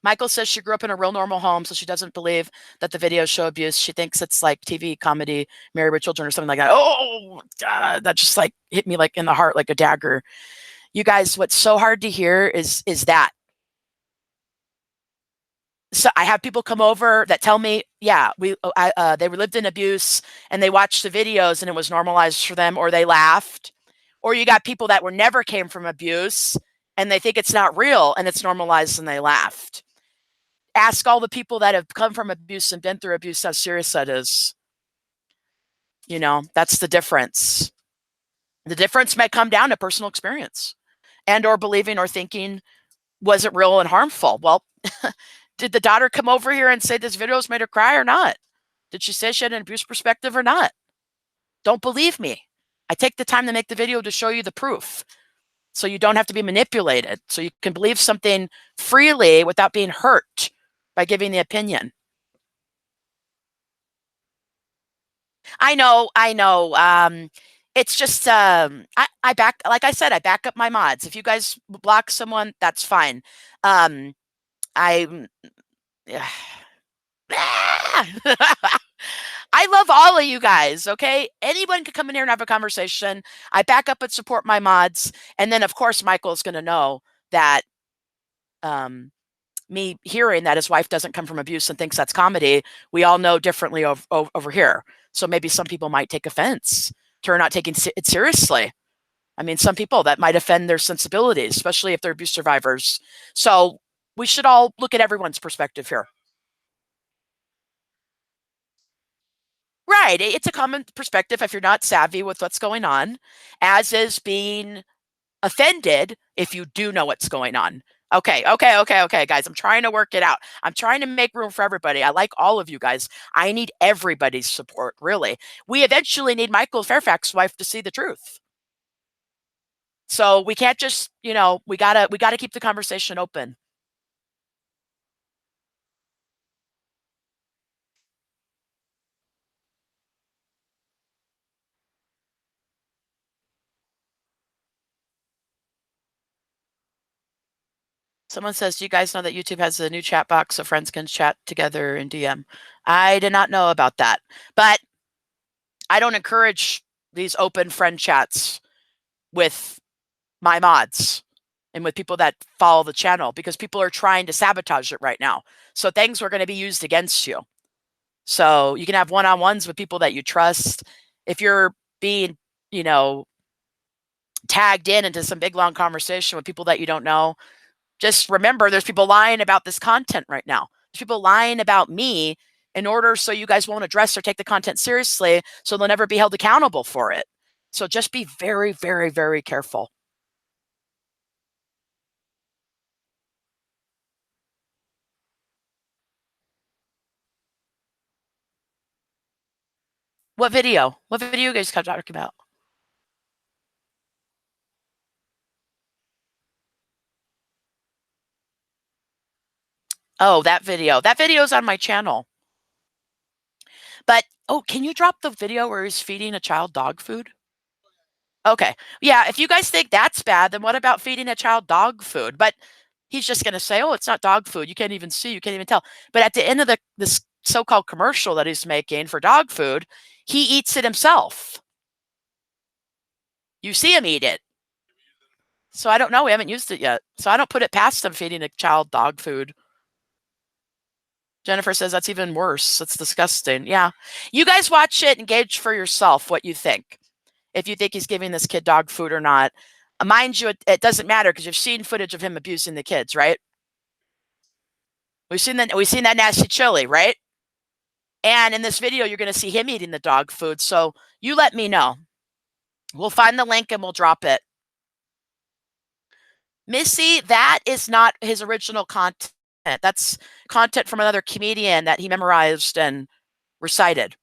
Michael says she grew up in a real normal home, so she doesn't believe that the videos show abuse. She thinks it's like TV comedy, Married with Children or something like that. Oh, God, that just like hit me like in the heart like a dagger. You guys, what's so hard to hear is that. So I have people come over that tell me, yeah, they lived in abuse and they watched the videos and it was normalized for them, or they laughed. Or you got people that never came from abuse and they think it's not real and it's normalized and they laughed. Ask all the people that have come from abuse and been through abuse how serious that is. You know, that's the difference. The difference might come down to personal experience and or believing or thinking, was it real and harmful? Well, did the daughter come over here and say this video's made her cry or not? Did she say she had an abuse perspective or not? Don't believe me. I take the time to make the video to show you the proof so you don't have to be manipulated, so you can believe something freely without being hurt by giving the opinion. I know. It's just I back, like I said, I back up my mods. If you guys block someone, that's fine. I I love all of you guys, okay? Anyone can come in here and have a conversation. I back up and support my mods. And then, of course, Michael's going to know that me hearing that his wife doesn't come from abuse and thinks that's comedy, we all know differently over here. So maybe some people might take offense to her not taking it seriously. I mean, some people that might offend their sensibilities, especially if they're abuse survivors. So we should all look at everyone's perspective here. Right. It's a common perspective if you're not savvy with what's going on, as is being offended if you do know what's going on. Okay, guys. I'm trying to work it out. I'm trying to make room for everybody. I like all of you guys. I need everybody's support, really. We eventually need Michael Fairfax's wife to see the truth. So we can't just, we gotta keep the conversation open. Someone says, do you guys know that YouTube has a new chat box so friends can chat together in DM? I did not know about that, but I don't encourage these open friend chats with my mods and with people that follow the channel because people are trying to sabotage it right now. So things are going to be used against you. So you can have one-on-ones with people that you trust. If you're being, tagged into some big long conversation with people that you don't know, just remember there's people lying about this content right now. There's people lying about me in order so you guys won't address or take the content seriously, so they'll never be held accountable for it. So just be very, very, very careful. What video? What video you guys talking about? Oh, that video. That video's on my channel. But, oh, can you drop the video where he's feeding a child dog food? Okay. Yeah, if you guys think that's bad, then what about feeding a child dog food? But he's just going to say, oh, it's not dog food. You can't even see. You can't even tell. But at the end of this so-called commercial that he's making for dog food, he eats it himself. You see him eat it. So I don't know. We haven't used it yet. So I don't put it past him feeding a child dog food. Jennifer says that's even worse. That's disgusting. Yeah. You guys watch it and gauge for yourself what you think. If you think he's giving this kid dog food or not. Mind you, it doesn't matter because you've seen footage of him abusing the kids, right? We've seen that nasty chili, right? And in this video, you're going to see him eating the dog food. So you let me know. We'll find the link and we'll drop it. Missy, that is not his original content. That's content from another comedian that he memorized and recited.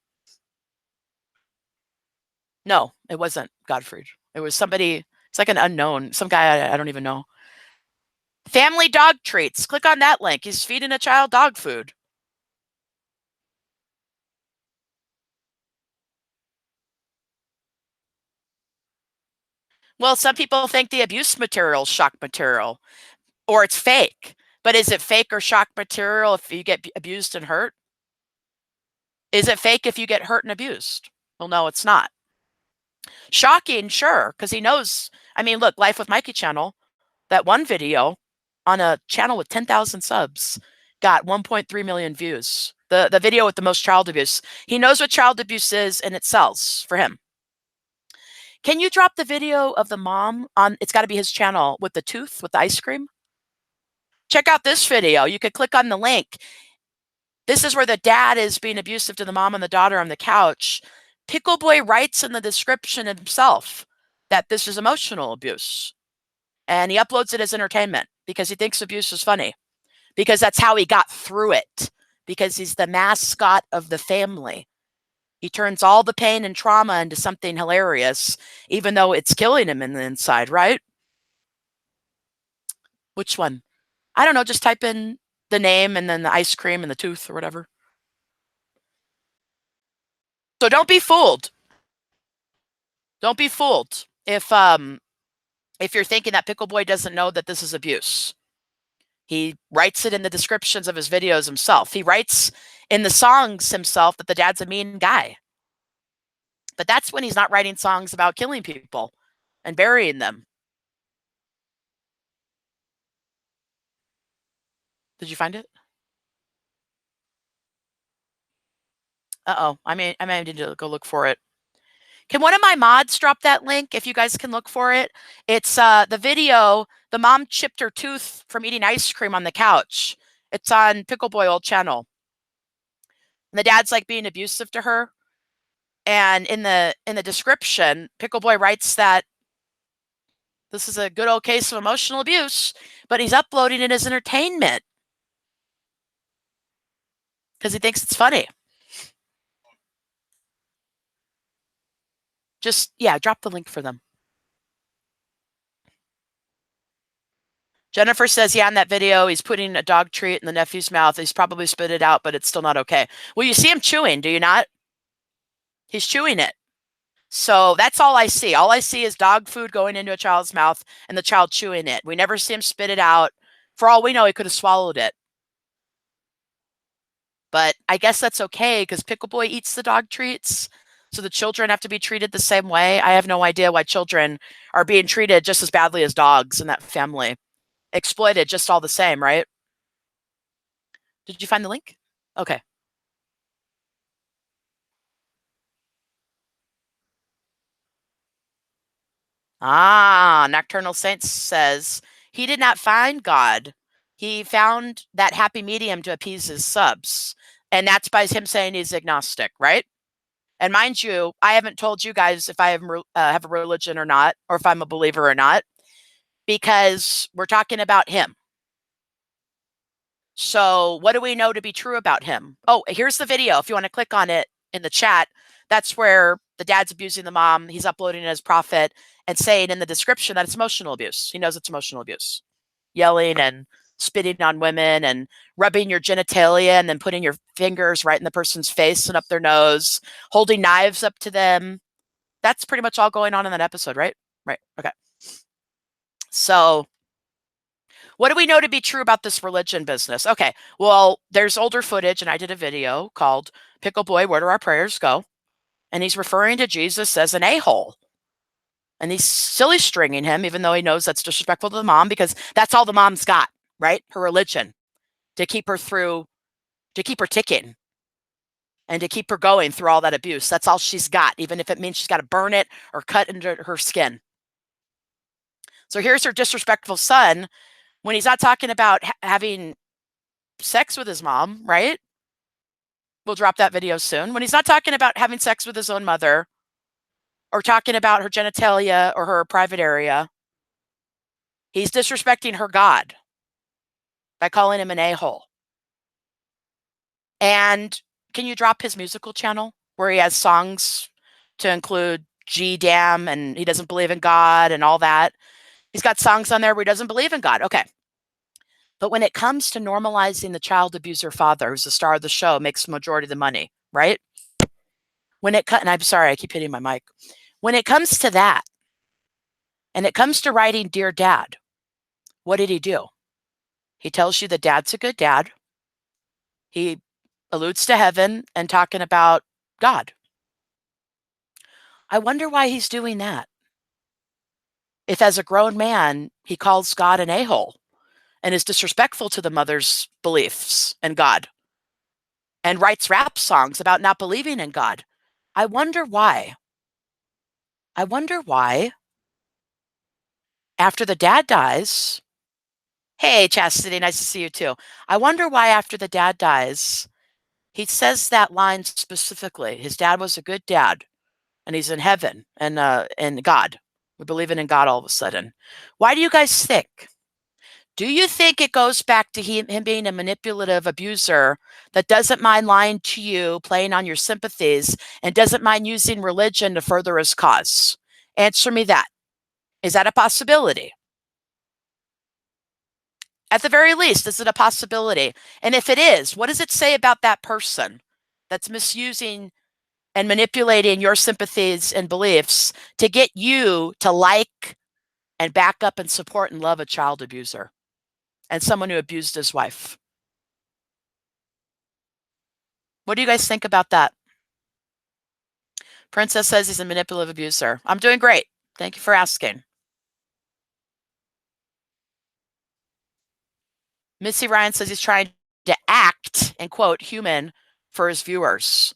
No, it wasn't Godfrey. It was somebody, it's like an unknown, some guy I don't even know. Family dog treats. Click on that link. He's feeding a child dog food. Well, some people think the abuse material is shock material or it's fake. But is it fake or shock material if you get abused and hurt? Is it fake if you get hurt and abused? Well, no, it's not. Shocking, sure, because he knows. I mean, look, Life with Mikey channel, that one video on a channel with 10,000 subs got 1.3 million views. The video with the most child abuse. He knows what child abuse is and it sells for him. Can you drop the video of the mom on, it's got to be his channel, with the tooth, with the ice cream? Check out this video. You could click on the link. This is where the dad is being abusive to the mom and the daughter on the couch. Pickle Boy writes in the description himself that this is emotional abuse. And he uploads it as entertainment because he thinks abuse is funny. Because that's how he got through it. Because he's the mascot of the family. He turns all the pain and trauma into something hilarious, even though it's killing him in the inside, right? Which one? I don't know. Just type in the name and then the ice cream and the tooth or whatever. So don't be fooled. Don't be fooled if you're thinking that Pickle Boy doesn't know that this is abuse. He writes it in the descriptions of his videos himself. He writes in the songs himself that the dad's a mean guy. But that's when he's not writing songs about killing people and burying them. Did you find it? Uh-oh. I may need to go look for it. Can one of my mods drop that link if you guys can look for it? It's the video, the mom chipped her tooth from eating ice cream on the couch. It's on Pickle Boy old channel. And the dad's like being abusive to her. And in the description, Pickle Boy writes that this is a good old case of emotional abuse, but he's uploading it as entertainment because he thinks it's funny. Just, yeah, drop the link for them. Jennifer says, yeah, in that video, he's putting a dog treat in the nephew's mouth. He's probably spit it out, but it's still not okay. Well, you see him chewing, do you not? He's chewing it. So that's all I see. All I see is dog food going into a child's mouth and the child chewing it. We never see him spit it out. For all we know, he could have swallowed it. But I guess that's okay because Pickle Boy eats the dog treats. So the children have to be treated the same way. I have no idea why children are being treated just as badly as dogs in that family. Exploited just all the same, right? Did you find the link? Okay. Nocturnal Saints says he did not find God. He found that happy medium to appease his subs. And that's by him saying he's agnostic, right? And mind you, I haven't told you guys if I have a religion or not, or if I'm a believer or not, because we're talking about him. So what do we know to be true about him? Oh, here's the video. If you want to click on it in the chat, that's where the dad's abusing the mom. He's uploading it as prophet and saying in the description that it's emotional abuse. He knows it's emotional abuse. Yelling and spitting on women and rubbing your genitalia and then putting your fingers right in the person's face and up their nose, holding knives up to them. That's pretty much all going on in that episode, right? Right. Okay. So what do we know to be true about this religion business? Okay, well, there's older footage, and I did a video called Pickle Boy, Where Do Our Prayers Go? And he's referring to Jesus as an a-hole. And he's silly stringing him, even though he knows that's disrespectful to the mom, because that's all the mom's got, right? Her religion, to keep her through, to keep her ticking, and to keep her going through all that abuse. That's all she's got, even if it means she's got to burn it or cut into her skin. So here's her disrespectful son when he's not talking about having sex with his mom, right? We'll drop that video soon. When he's not talking about having sex with his own mother or talking about her genitalia or her private area. He's disrespecting her God by calling him an a-hole. And can you drop his musical channel where he has songs to include G Damn and he doesn't believe in God and all that? He's got songs on there where he doesn't believe in God. Okay. But when it comes to normalizing the child abuser father, who's the star of the show, makes the majority of the money, right? And I'm sorry, I keep hitting my mic. When it comes to that, and it comes to writing Dear Dad, what did he do? He tells you that dad's a good dad. He alludes to heaven and talking about God. I wonder why he's doing that. If as a grown man, he calls God an a-hole and is disrespectful to the mother's beliefs and God and writes rap songs about not believing in God. I wonder why. I wonder why after the dad dies, hey, Chastity, nice to see you too. I wonder why after the dad dies, he says that line specifically. His dad was a good dad and he's in heaven and God. We're believing in God all of a sudden. Why do you guys think? Do you think it goes back to him being a manipulative abuser that doesn't mind lying to you, playing on your sympathies, and doesn't mind using religion to further his cause? Answer me that. Is that a possibility? At the very least, is it a possibility? And if it is, what does it say about that person that's misusing and manipulating your sympathies and beliefs to get you to like and back up and support and love a child abuser and someone who abused his wife? What do you guys think about that? Princess says he's a manipulative abuser. I'm doing great. Thank you for asking. Missy Ryan says he's trying to act and quote human for his viewers.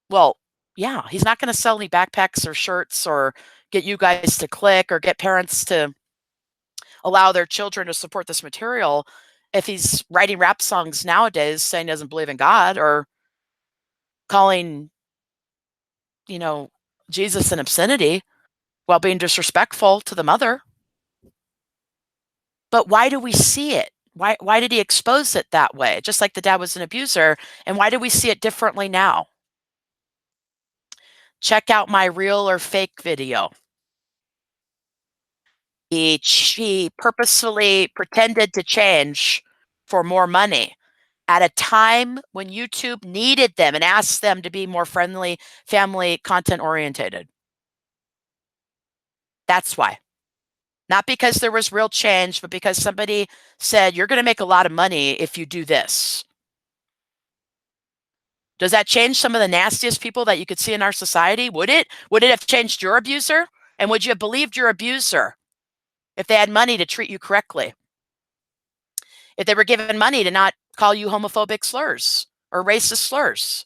Well, yeah, he's not going to sell any backpacks or shirts or get you guys to click or get parents to allow their children to support this material if he's writing rap songs nowadays saying he doesn't believe in God or calling, you know, Jesus an obscenity while being disrespectful to the mother. But why do we see it? Why did he expose it that way? Just like the dad was an abuser, and why do we see it differently now? Check out my real or fake video. He purposefully pretended to change for more money at a time when YouTube needed them and asked them to be more friendly, family content orientated. That's why. Not because there was real change, but because somebody said, you're going to make a lot of money if you do this. Does that change some of the nastiest people that you could see in our society? Would it? Would it have changed your abuser? And would you have believed your abuser if they had money to treat you correctly? If they were given money to not call you homophobic slurs or racist slurs?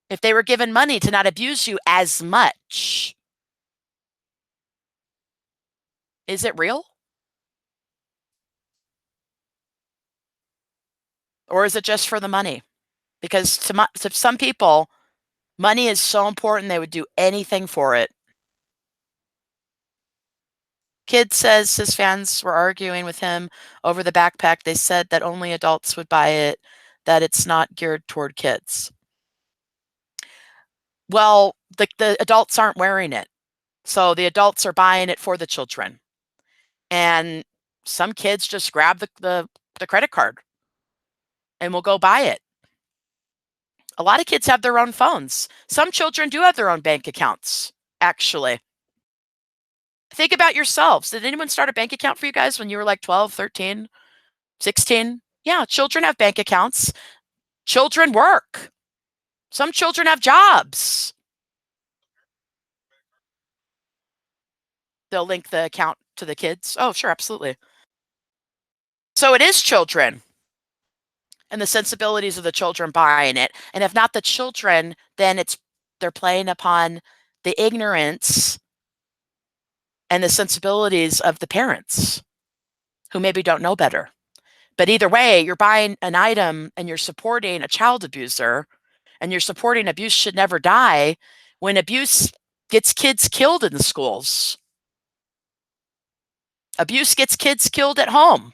If they were given money to not abuse you as much? Is it real? Or is it just for the money? Because to some people, money is so important they would do anything for it. Kid says his fans were arguing with him over the backpack. They said that only adults would buy it, that it's not geared toward kids. Well, the adults aren't wearing it. So the adults are buying it for the children. And some kids just grab the credit card and will go buy it. A lot of kids have their own phones. Some children do have their own bank accounts, actually. Think about yourselves. Did anyone start a bank account for you guys when you were like 12, 13, 16? Yeah, children have bank accounts. Children work. Some children have jobs. They'll link the account to the kids. Oh, sure, absolutely. So it is children and the sensibilities of the children buying it. And if not the children, then they're playing upon the ignorance and the sensibilities of the parents who maybe don't know better. But either way, you're buying an item and you're supporting a child abuser and you're supporting abuse should never die when abuse gets kids killed in the schools. Abuse gets kids killed at home.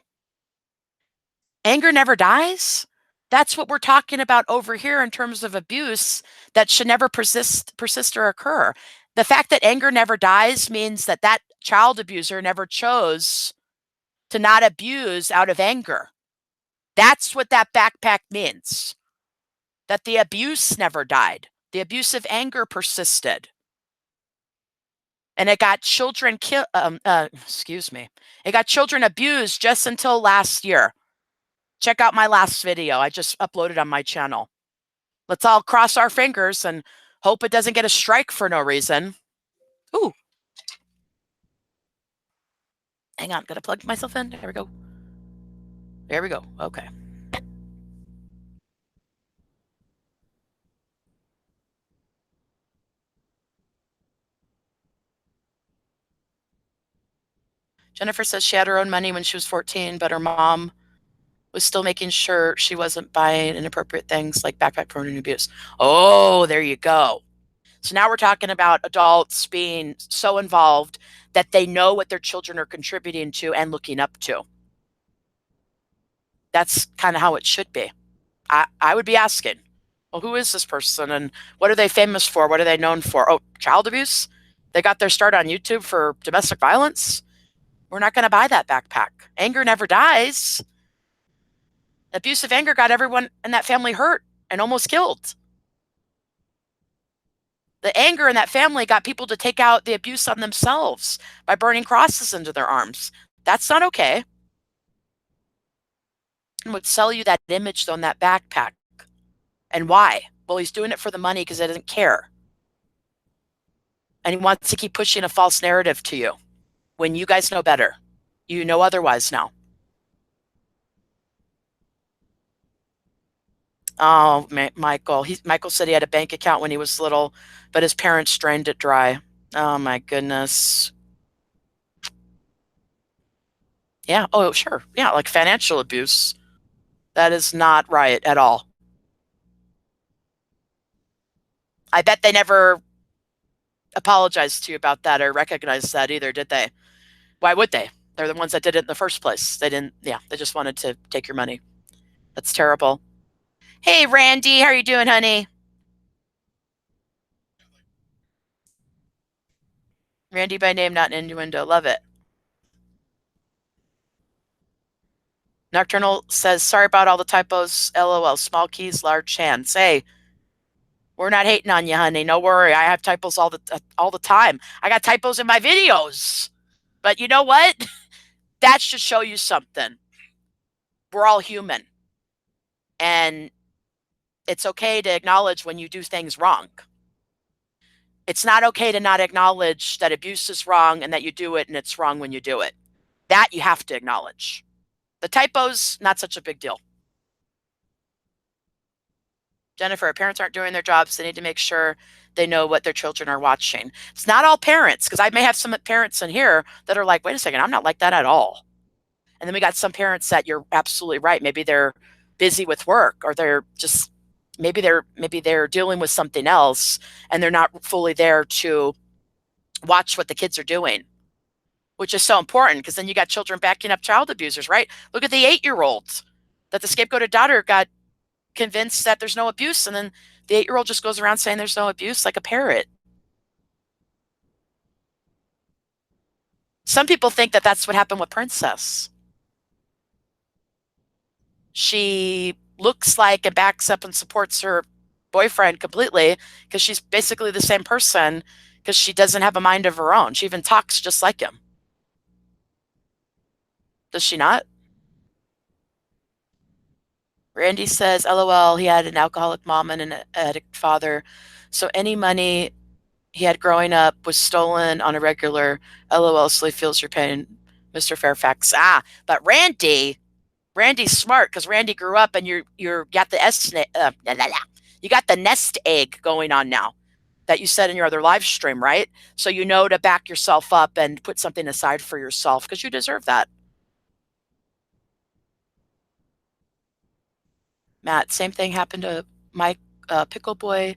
Anger never dies. That's what we're talking about over here in terms of abuse that should never persist or occur. The fact that anger never dies means that that child abuser never chose to not abuse out of anger. That's what that backpack means. That the abuse never died. The abuse of anger persisted. And it got children it got children abused just until last year. Check out my last video. I just uploaded on my channel. Let's all cross our fingers and hope it doesn't get a strike for no reason. Ooh. Hang on, gotta plug myself in. There we go. There we go. Okay. Jennifer says she had her own money when she was 14, but her mom was still making sure she wasn't buying inappropriate things like backpack porn and abuse. Oh, there you go. So now we're talking about adults being so involved that they know what their children are contributing to and looking up to. That's kind of how it should be. I would be asking, well, who is this person and what are they famous for? What are they known for? Oh, child abuse? They got their start on YouTube for domestic violence? We're not going to buy that backpack. Anger never dies. Abusive anger got everyone in that family hurt and almost killed. The anger in that family got people to take out the abuse on themselves by burning crosses into their arms. That's not okay. And would sell you that image on that backpack. And why? Well, he's doing it for the money because he doesn't care. And he wants to keep pushing a false narrative to you when you guys know better. You know otherwise now. Oh, Michael. Michael said he had a bank account when he was little, but his parents drained it dry. Oh, my goodness. Yeah. Oh, sure. Yeah, like financial abuse. That is not right at all. I bet they never apologized to you about that or recognized that either, did they? Why would they? They're the ones that did it in the first place. They didn't, yeah, they just wanted to take your money. That's terrible. Hey, Randy, how are you doing, honey? Randy by name, not an innuendo. Love it. Nocturnal says, sorry about all the typos. LOL. Small keys, large hands. Hey, we're not hating on you, honey. No worry. I have typos all the time. I got typos in my videos. But you know what? That should show you something. We're all human. And it's okay to acknowledge when you do things wrong. It's not okay to not acknowledge that abuse is wrong and that you do it and it's wrong when you do it. That you have to acknowledge. The typos, not such a big deal. Jennifer, parents aren't doing their jobs. They need to make sure they know what their children are watching. It's not all parents, because I may have some parents in here that are like, wait a second, I'm not like that at all. And then we got some parents that you're absolutely right. Maybe they're busy with work or they're just, maybe they're dealing with something else and they're not fully there to watch what the kids are doing, which is so important because then you got children backing up child abusers, right? Look at the 8-year-old that the scapegoated daughter got convinced that there's no abuse, and then the 8-year-old just goes around saying there's no abuse like a parrot. Some people think that that's what happened with Princess. She looks like and backs up and supports her boyfriend completely because she's basically the same person because she doesn't have a mind of her own. She even talks just like him. Does she not? Randy says, LOL, he had an alcoholic mom and an addict father. So any money he had growing up was stolen on a regular. LOL, so he feels your pain, Mr. Fairfax. But Randy's smart because Randy grew up and you're got the you got the nest egg going on now that you said in your other live stream, right? So you know to back yourself up and put something aside for yourself because you deserve that. Matt, same thing happened to Mike Pickle Boy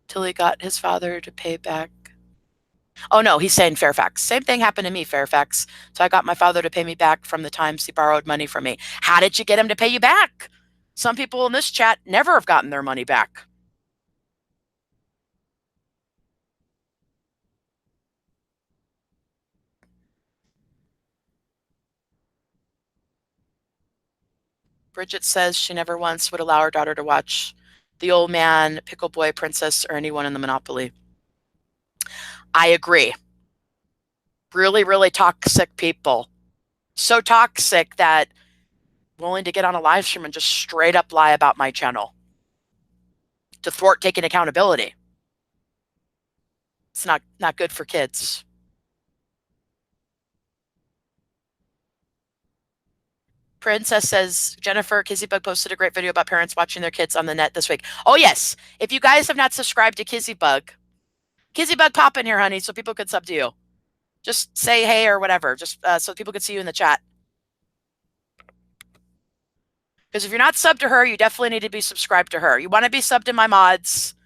till he got his father to pay back. Oh, no, he's saying Fairfax. Same thing happened to me, Fairfax. So I got my father to pay me back from the times he borrowed money from me. How did you get him to pay you back? Some people in this chat never have gotten their money back. Bridget says she never once would allow her daughter to watch The Old Man, Pickle Boy, Princess, or anyone in the Monopoly. I agree. Really, really toxic people. So toxic that willing to get on a live stream and just straight up lie about my channel to thwart taking accountability. It's not good for kids. Princess says, Jennifer Kizzybug posted a great video about parents watching their kids on the net this week. Oh, yes. If you guys have not subscribed to Kizzybug pop in here, honey, so people could sub to you. Just say hey or whatever, just so people could see you in the chat. Because if you're not subbed to her, you definitely need to be subscribed to her. You want to be subbed to my mods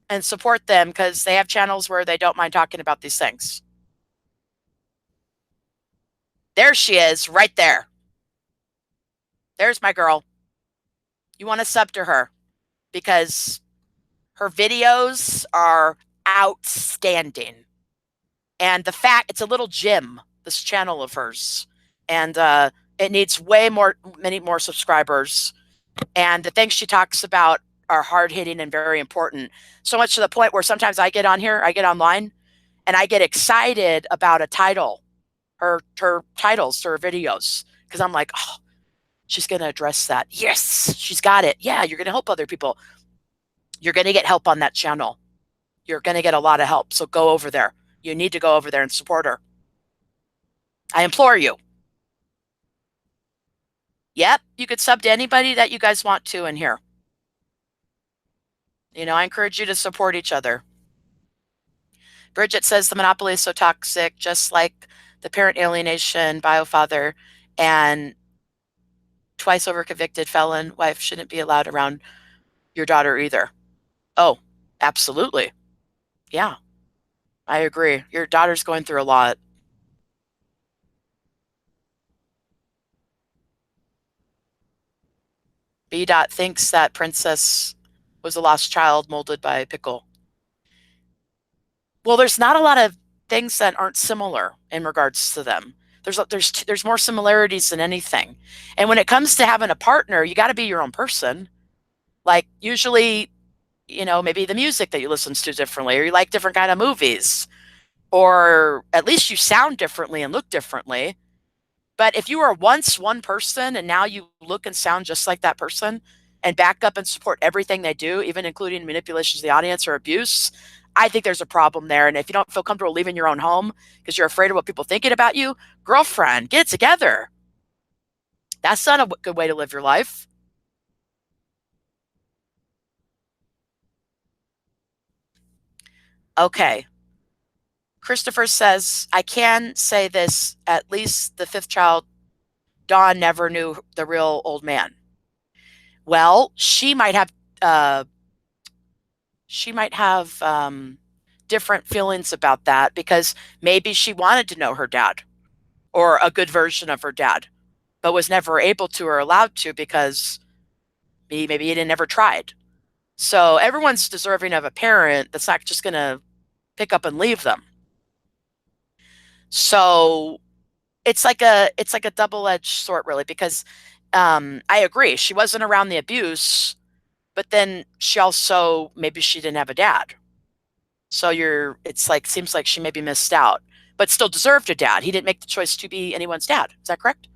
and support them because they have channels where they don't mind talking about these things. There she is, right there. There's my girl. You want to sub to her because her videos are outstanding. And the fact, it's a little gym, this channel of hers. And it needs many more subscribers. And the things she talks about are hard hitting and very important. So much to the point where sometimes I get on here, I get online, and I get excited about a title, her titles to her videos. Because I'm like, oh, she's going to address that. Yes, she's got it. Yeah, you're going to help other people. You're going to get help on that channel. You're going to get a lot of help. So go over there. You need to go over there and support her. I implore you. Yep, you could sub to anybody that you guys want to in here. You know, I encourage you to support each other. Bridget says the monopoly is so toxic, just like the parent alienation, biofather, and twice over convicted felon wife shouldn't be allowed around your daughter either. Oh, absolutely. Yeah, I agree. Your daughter's going through a lot. B. Dot thinks that Princess was a lost child molded by Pickle. Well, there's not a lot of things that aren't similar in regards to them. There's more similarities than anything. And when it comes to having a partner, you got to be your own person. Like usually, you know, maybe the music that you listen to differently, or you like different kind of movies, or at least you sound differently and look differently. But if you were once one person and now you look and sound just like that person and back up and support everything they do, even including manipulations of the audience or abuse, I think there's a problem there. And if you don't feel comfortable leaving your own home because you're afraid of what people thinking about you, girlfriend, get it together. That's not a good way to live your life. Okay. Christopher says, I can say this, at least the fifth child, Dawn, never knew the real old man. Well, she might have different feelings about that because maybe she wanted to know her dad or a good version of her dad, but was never able to or allowed to because maybe he never tried. So everyone's deserving of a parent that's not just going to pick up and leave them. So it's like a double-edged sword, really, because I agree she wasn't around the abuse, but then she also maybe she didn't have a dad. So seems like she maybe missed out, but still deserved a dad. He didn't make the choice to be anyone's dad. Is that correct?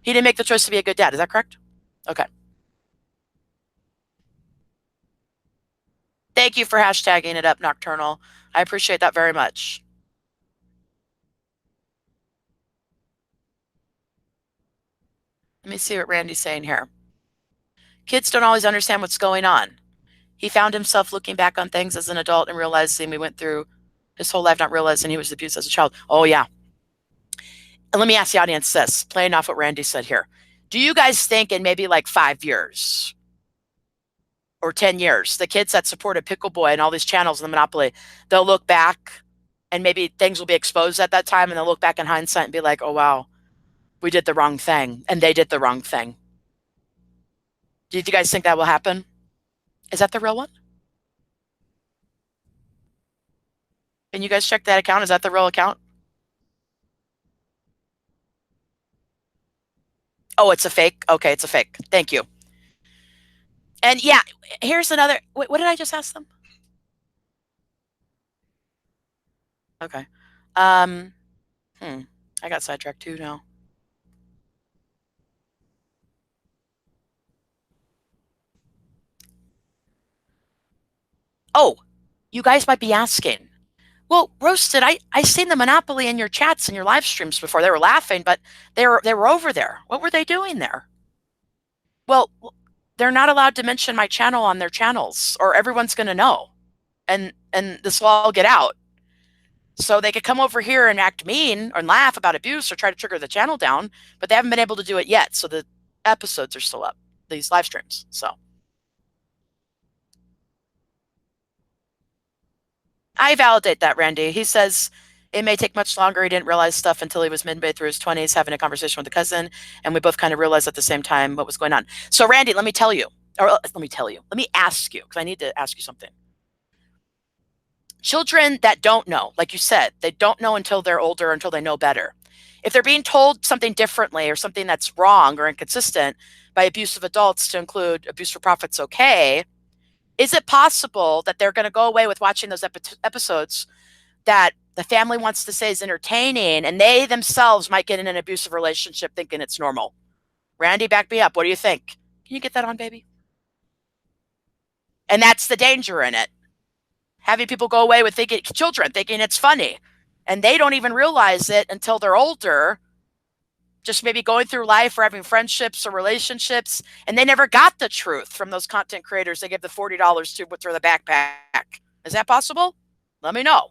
He didn't make the choice to be a good dad. Is that correct? Okay. Thank you for hashtagging it up, Nocturnal. I appreciate that very much. Let me see what Randy's saying here. Kids don't always understand what's going on. He found himself looking back on things as an adult and realizing we went through his whole life not realizing he was abused as a child. Oh, yeah. And let me ask the audience this, playing off what Randy said here. Do you guys think in maybe like 5 years or 10 years, the kids that supported Pickle Boy and all these channels in the Monopoly, they'll look back and maybe things will be exposed at that time, and they'll look back in hindsight and be like, oh, wow, we did the wrong thing, and they did the wrong thing. Do you guys think that will happen? Is that the real one? Can you guys check that account? Is that the real account? Oh, it's a fake? Okay, it's a fake. Thank you. And yeah, here's another. What did I just ask them? Okay. Um, I got sidetracked too now. Oh, you guys might be asking. Well, Roasted, I seen the Monopoly in your chats and your live streams before. They were laughing, but they were over there. What were they doing there? Well, they're not allowed to mention my channel on their channels, or everyone's going to know, and this will all get out. So they could come over here and act mean or laugh about abuse or try to trigger the channel down, but they haven't been able to do it yet. So the episodes are still up, these live streams. So I validate that, Randy. He says it may take much longer. He didn't realize stuff until he was midway through his 20s having a conversation with a cousin, and we both kind of realized at the same time what was going on. So, Randy, let me tell you, or let me ask you, because I need to ask you something. Children that don't know, like you said, they don't know until they're older, until they know better. If they're being told something differently or something that's wrong or inconsistent by abusive adults, to include abuse for profit's okay, is it possible that they're going to go away with watching those episodes that the family wants to say is entertaining, and they themselves might get in an abusive relationship thinking it's normal? Randy, back me up. What do you think? Can you get that on, baby? And that's the danger in it. Having people go away with children thinking it's funny, and they don't even realize it until they're older, just maybe going through life or having friendships or relationships, and they never got the truth from those content creators they give the $40 to through the backpack. Is that possible? Let me know.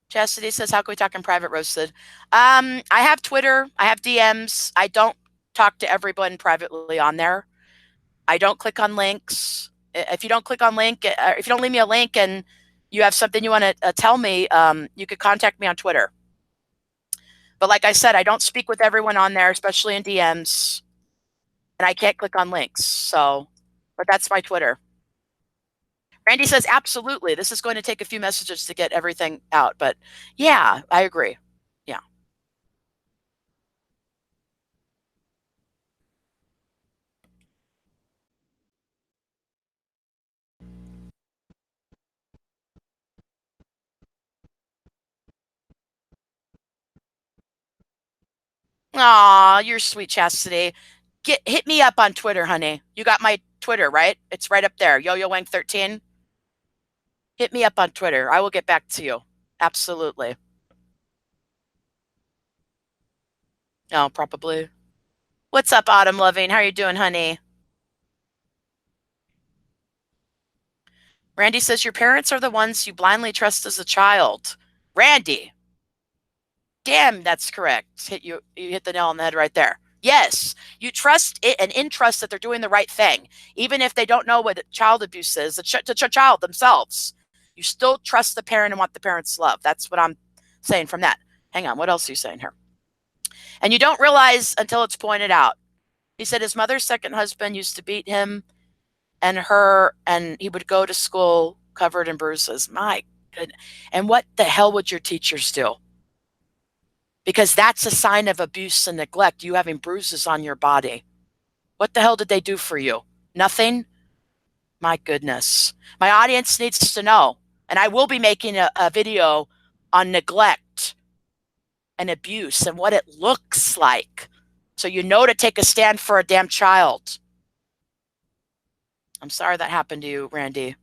Chastity says, how can we talk in private, Roasted? I have Twitter. I have DMs. I don't talk to everyone privately on there. I don't click on links. If you don't click on link, if you don't leave me a link and you have something you want to tell me, you could contact me on Twitter. But like I said, I don't speak with everyone on there, especially in DMs, and I can't click on links. So, but that's my Twitter. Randy says, absolutely. This is going to take a few messages to get everything out. But yeah, I agree. Yeah. Aw, you're sweet, Chastity. Hit me up on Twitter, honey. You got my Twitter, right? It's right up there. Yo-Yo Wang 13. Hit me up on Twitter. I will get back to you. Absolutely. No, probably. What's up, Autumn Loving? How are you doing, honey? Randy says, your parents are the ones you blindly trust as a child. Randy. Damn, that's correct. You hit the nail on the head right there. Yes, you trust it and in trust that they're doing the right thing, even if they don't know what child abuse is. The child themselves, you still trust the parent and want the parent's love. That's what I'm saying from that. Hang on, what else are you saying here? And you don't realize until it's pointed out. He said his mother's second husband used to beat him and her, and he would go to school covered in bruises. My goodness. And what the hell would your teachers do? Because that's a sign of abuse and neglect, you having bruises on your body. What the hell did they do for you? Nothing? My goodness. My audience needs to know. And I will be making a video on neglect and abuse and what it looks like, so you know to take a stand for a damn child. I'm sorry that happened to you, Randy.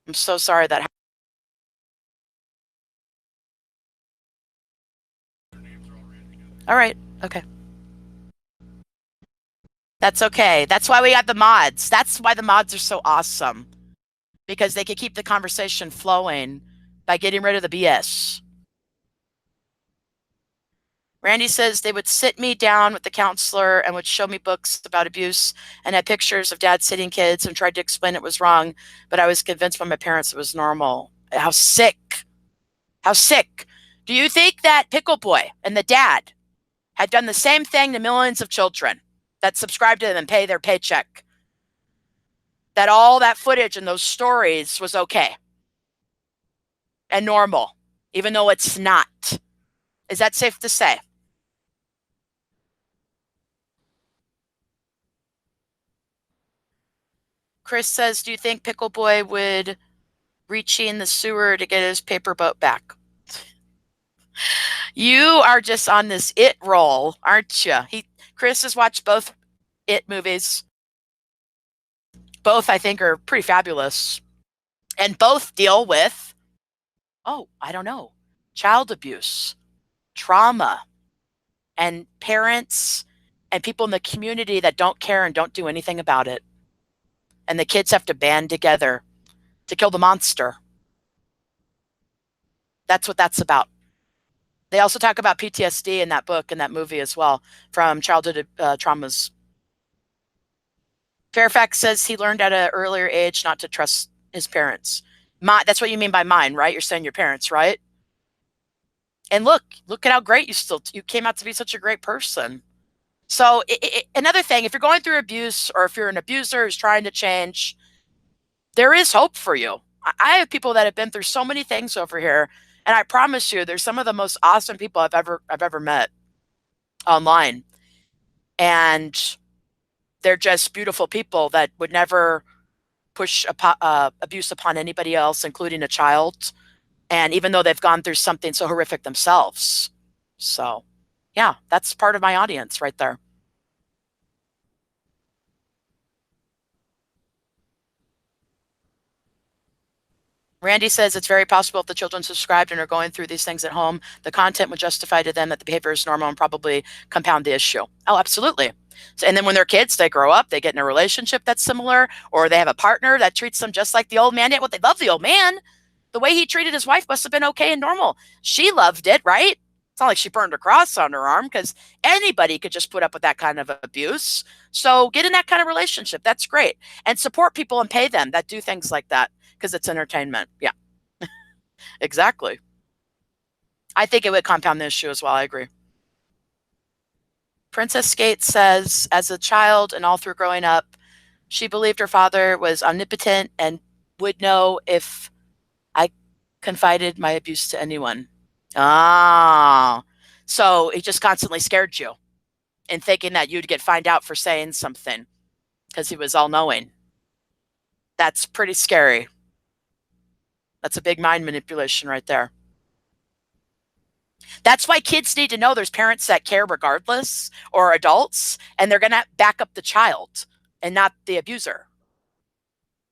I'm so sorry that happened. All right. Okay. That's okay. That's why we got the mods. That's why the mods are so awesome, because they can keep the conversation flowing by getting rid of the BS. Randy says they would sit me down with the counselor and would show me books about abuse and had pictures of dad sitting kids and tried to explain it was wrong, but I was convinced by my parents it was normal. How sick. How sick. Do you think that Pickle Boy and the dad had done the same thing to millions of children that subscribe to them and pay their paycheck? That all that footage and those stories was okay and normal, even though it's not. Is that safe to say? Chris says, do you think Pickle Boy would reaching the sewer to get his paper boat back? You are just on this It roll, aren't you? Chris has watched both It movies. Both, I think, are pretty fabulous. And both deal with, I don't know, child abuse, trauma, and parents and people in the community that don't care and don't do anything about it. And the kids have to band together to kill the monster. That's what that's about. They also talk about PTSD in that book and that movie as well, from childhood traumas. Fairfax says he learned at an earlier age not to trust his parents. That's what you mean by mine, right? You're saying your parents, right? And look at how great you came out to be such a great person. So another thing, if you're going through abuse or if you're an abuser who's trying to change, there is hope for you. I have people that have been through so many things over here, and I promise you, there's some of the most awesome people I've ever met online, and they're just beautiful people that would never push abuse upon anybody else, including a child. And even though they've gone through something so horrific themselves. So, yeah, that's part of my audience right there. Randy says it's very possible if the children subscribed and are going through these things at home, the content would justify to them that the behavior is normal and probably compound the issue. Oh, absolutely. So, and then when they're kids, they grow up, they get in a relationship that's similar, or they have a partner that treats them just like the old man did. Well, they love the old man. The way he treated his wife must have been okay and normal. She loved it, right? It's not like she burned a cross on her arm, because anybody could just put up with that kind of abuse. So get in that kind of relationship. That's great. And support people and pay them that do things like that, because it's entertainment. Yeah, exactly. I think it would compound the issue as well. I agree. Princess Skate says, as a child and all through growing up, she believed her father was omnipotent and would know if I confided my abuse to anyone. Ah, so he just constantly scared you in thinking that you'd get find out for saying something because he was all knowing. That's pretty scary. That's a big mind manipulation right there. That's why kids need to know there's parents that care regardless, or adults, and they're going to back up the child and not the abuser.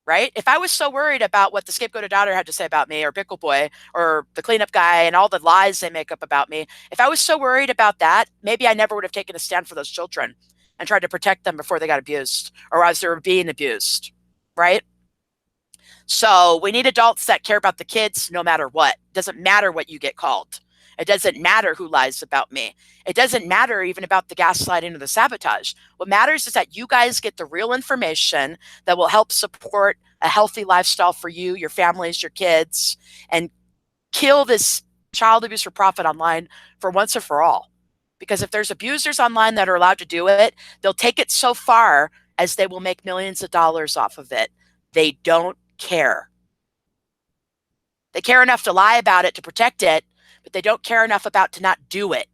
Right? If I was so worried about what the scapegoated daughter had to say about me, or Pickle Boy, or the cleanup guy, and all the lies they make up about me, if I was so worried about that, maybe I never would have taken a stand for those children and tried to protect them before they got abused or as they were being abused. Right? So we need adults that care about the kids no matter what. It doesn't matter what you get called. It doesn't matter who lies about me. It doesn't matter even about the gaslighting or the sabotage. What matters is that you guys get the real information that will help support a healthy lifestyle for you, your families, your kids, and kill this child abuse for profit online for once and for all. Because if there's abusers online that are allowed to do it, they'll take it so far as they will make millions of dollars off of it. They don't care. They care enough to lie about it to protect it, but they don't care enough about to not do it.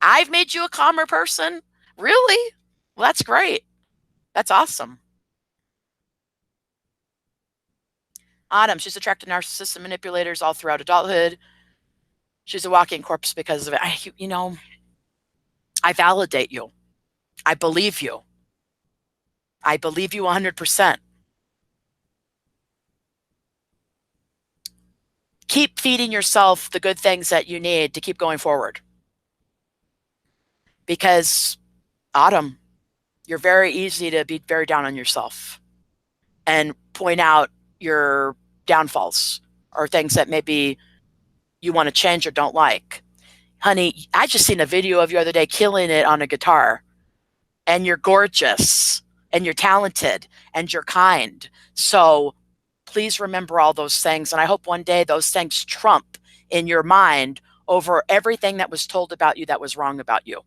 I've made you a calmer person? Really? Well, that's great. That's awesome. Autumn, she's attracted to narcissists and manipulators all throughout adulthood. She's a walking corpse because of it. I validate you. I believe you. I believe you 100%. Keep feeding yourself the good things that you need to keep going forward. Because, Autumn, you're very easy to be very down on yourself and point out your downfalls or things that maybe you want to change or don't like. Honey, I just seen a video of you the other day killing it on a guitar, and you're gorgeous, and you're talented, and you're kind. So please remember all those things. And I hope one day those things trump in your mind over everything that was told about you that was wrong about you.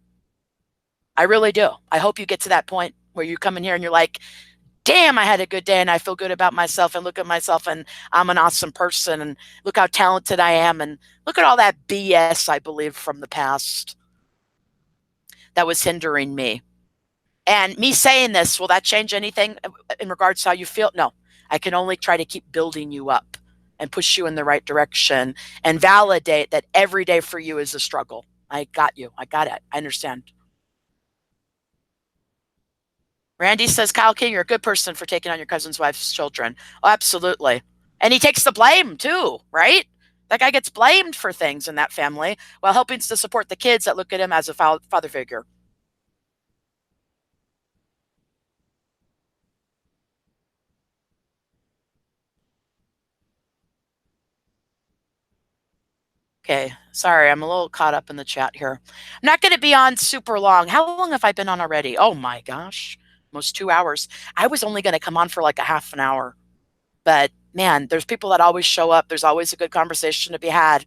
I really do. I hope you get to that point where you come in here and you're like, damn, I had a good day and I feel good about myself and look at myself and I'm an awesome person and look how talented I am and look at all that BS I believe from the past that was hindering me. And me saying this, will that change anything in regards to how you feel? No. I can only try to keep building you up and push you in the right direction and validate that every day for you is a struggle. I got you. I got it. I understand. Randy says, Kyle King, you're a good person for taking on your cousin's wife's children. Oh, absolutely. And he takes the blame too, right? That guy gets blamed for things in that family while helping to support the kids that look at him as a father figure. Okay, sorry, I'm a little caught up in the chat here. I'm not going to be on super long. How long have I been on already? Oh my gosh, almost 2 hours. I was only going to come on for like a half an hour. But man, there's people that always show up. There's always a good conversation to be had.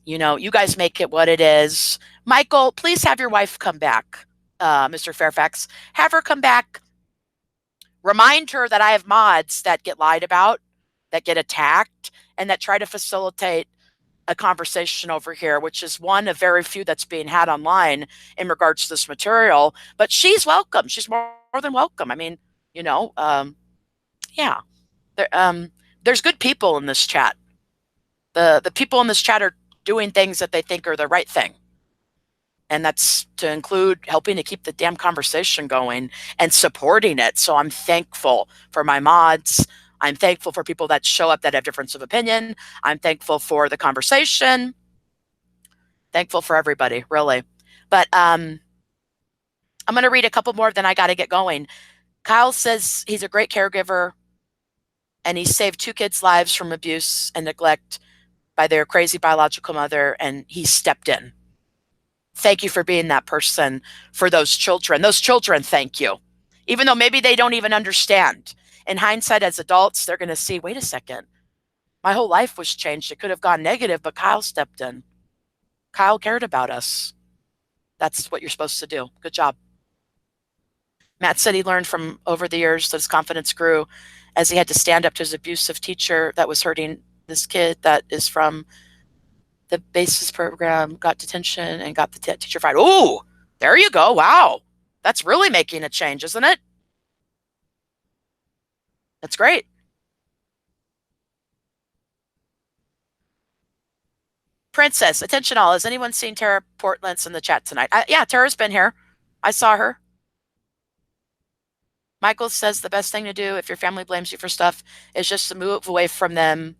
You know, you guys make it what it is. Michael, please have your wife come back, Mr. Fairfax. Have her come back. Remind her that I have mods that get lied about, that get attacked, and that try to facilitate a conversation over here, which is one of very few that's being had online in regards to this material. But she's welcome. She's more than welcome. I mean, you know, yeah. There, there's good people in this chat. The people in this chat are doing things that they think are the right thing. And that's to include helping to keep the damn conversation going and supporting it. So I'm thankful for my mods. I'm thankful for people that show up that have difference of opinion. I'm thankful for the conversation. Thankful for everybody, really. But I'm going to read a couple more, then I got to get going. Kyle says he's a great caregiver and he saved 2 kids' lives from abuse and neglect by their crazy biological mother, and he stepped in. Thank you for being that person for those children. Those children, thank you. Even though maybe they don't even understand. In hindsight, as adults, they're going to see, wait a second, my whole life was changed. It could have gone negative, but Kyle stepped in. Kyle cared about us. That's what you're supposed to do. Good job. Matt said he learned from over the years that his confidence grew as he had to stand up to his abusive teacher that was hurting this kid that is from the basis program, got detention, and got the teacher fired. Oh, there you go. Wow. That's really making a change, isn't it? That's great. Princess, attention all. Has anyone seen Tara Portlands in the chat tonight? Yeah, Tara's been here. I saw her. Michael says the best thing to do if your family blames you for stuff is just to move away from them.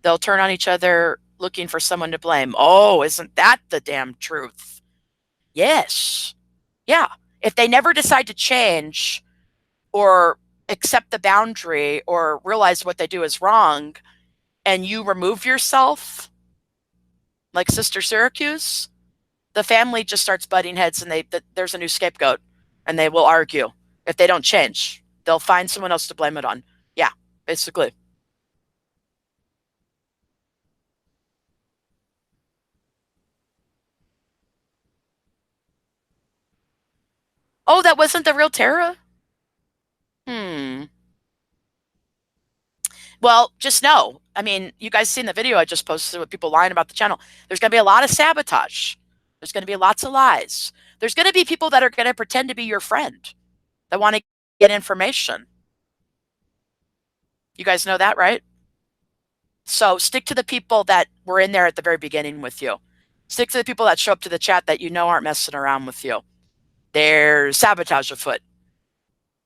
They'll turn on each other looking for someone to blame. Oh, isn't that the damn truth? Yes. Yeah. If they never decide to change or accept the boundary or realize what they do is wrong and you remove yourself, like Sister Syracuse, the family just starts butting heads and there's a new scapegoat and they will argue. If they don't change, they'll find someone else to blame it on. Yeah, basically. Oh, that wasn't the real Tara? Well, just know. I mean, you guys seen the video I just posted with people lying about the channel. There's going to be a lot of sabotage. There's going to be lots of lies. There's going to be people that are going to pretend to be your friend that want to get information. You guys know that, right? So stick to the people that were in there at the very beginning with you. Stick to the people that show up to the chat that you know aren't messing around with you. There's sabotage afoot.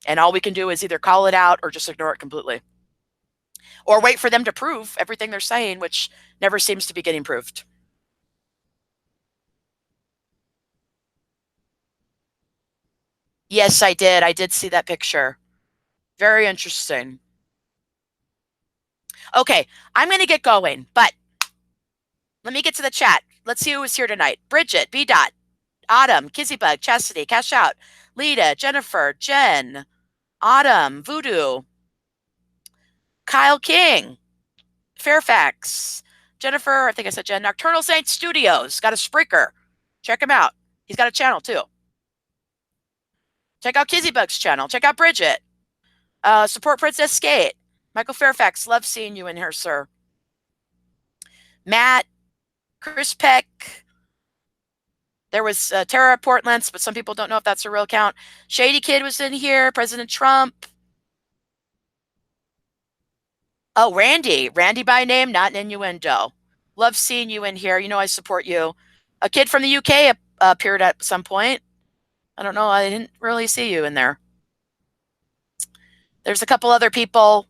And all we can do is either call it out or just ignore it completely. Or wait for them to prove everything they're saying, which never seems to be getting proved. Yes, I did. I did see that picture. Very interesting. Okay, I'm going to get going, but Let me get to the chat. Let's see who was here tonight. Bridget, B. Dot, Autumn, Kizzybug, Chastity, Cash Out, Lita, Jennifer, Jen, Autumn, Voodoo, Kyle King, Fairfax, Jennifer, I think I said Jen, Nocturnal Saint Studios, got a Spreaker. Check him out. He's got a channel too. Check out Kizzybug's channel. Check out Bridget. Support Princess Skate. Michael Fairfax, love seeing you in here, sir. Matt, Chris Peck. There was Tara Portland, but some people don't know if that's a real account. Shady Kid was in here. President Trump. Oh, Randy. Randy by name, not an innuendo. Love seeing you in here. You know I support you. A kid from the UK appeared at some point. I don't know. I didn't really see you in there. There's a couple other people.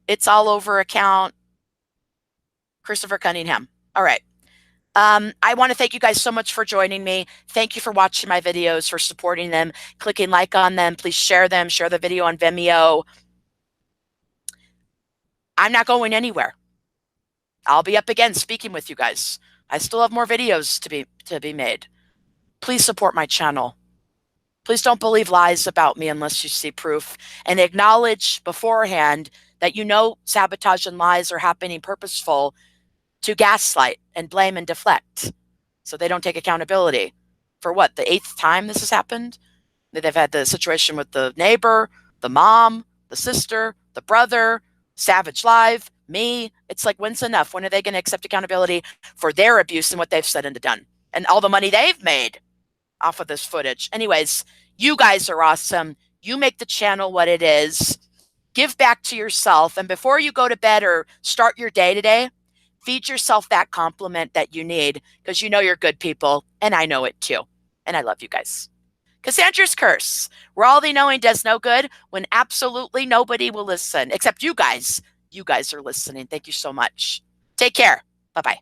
It's all over account. Christopher Cunningham. All right. I want to thank you guys so much for joining me. Thank you for watching my videos, for supporting them, clicking like on them. Please share them. Share the video on Vimeo. I'm not going anywhere. I'll be up again speaking with you guys. I still have more videos to be made. Please support my channel. Please don't believe lies about me unless you see proof, and acknowledge beforehand that you know sabotage and lies are happening purposeful to gaslight and blame and deflect, so they don't take accountability. For what, the 8th time this has happened? They've had the situation with the neighbor, the mom, the sister, the brother, Savage Live, me. It's like, when's enough? When are they going to accept accountability for their abuse and what they've said and done and all the money they've made off of this footage? Anyways, you guys are awesome. You make the channel what it is. Give back to yourself. And before you go to bed or start your day today, feed yourself that compliment that you need, because you know you're good people, and I know it too. And I love you guys. Cassandra's curse, where all the knowing does no good when absolutely nobody will listen, except you guys. You guys are listening. Thank you so much. Take care. Bye-bye.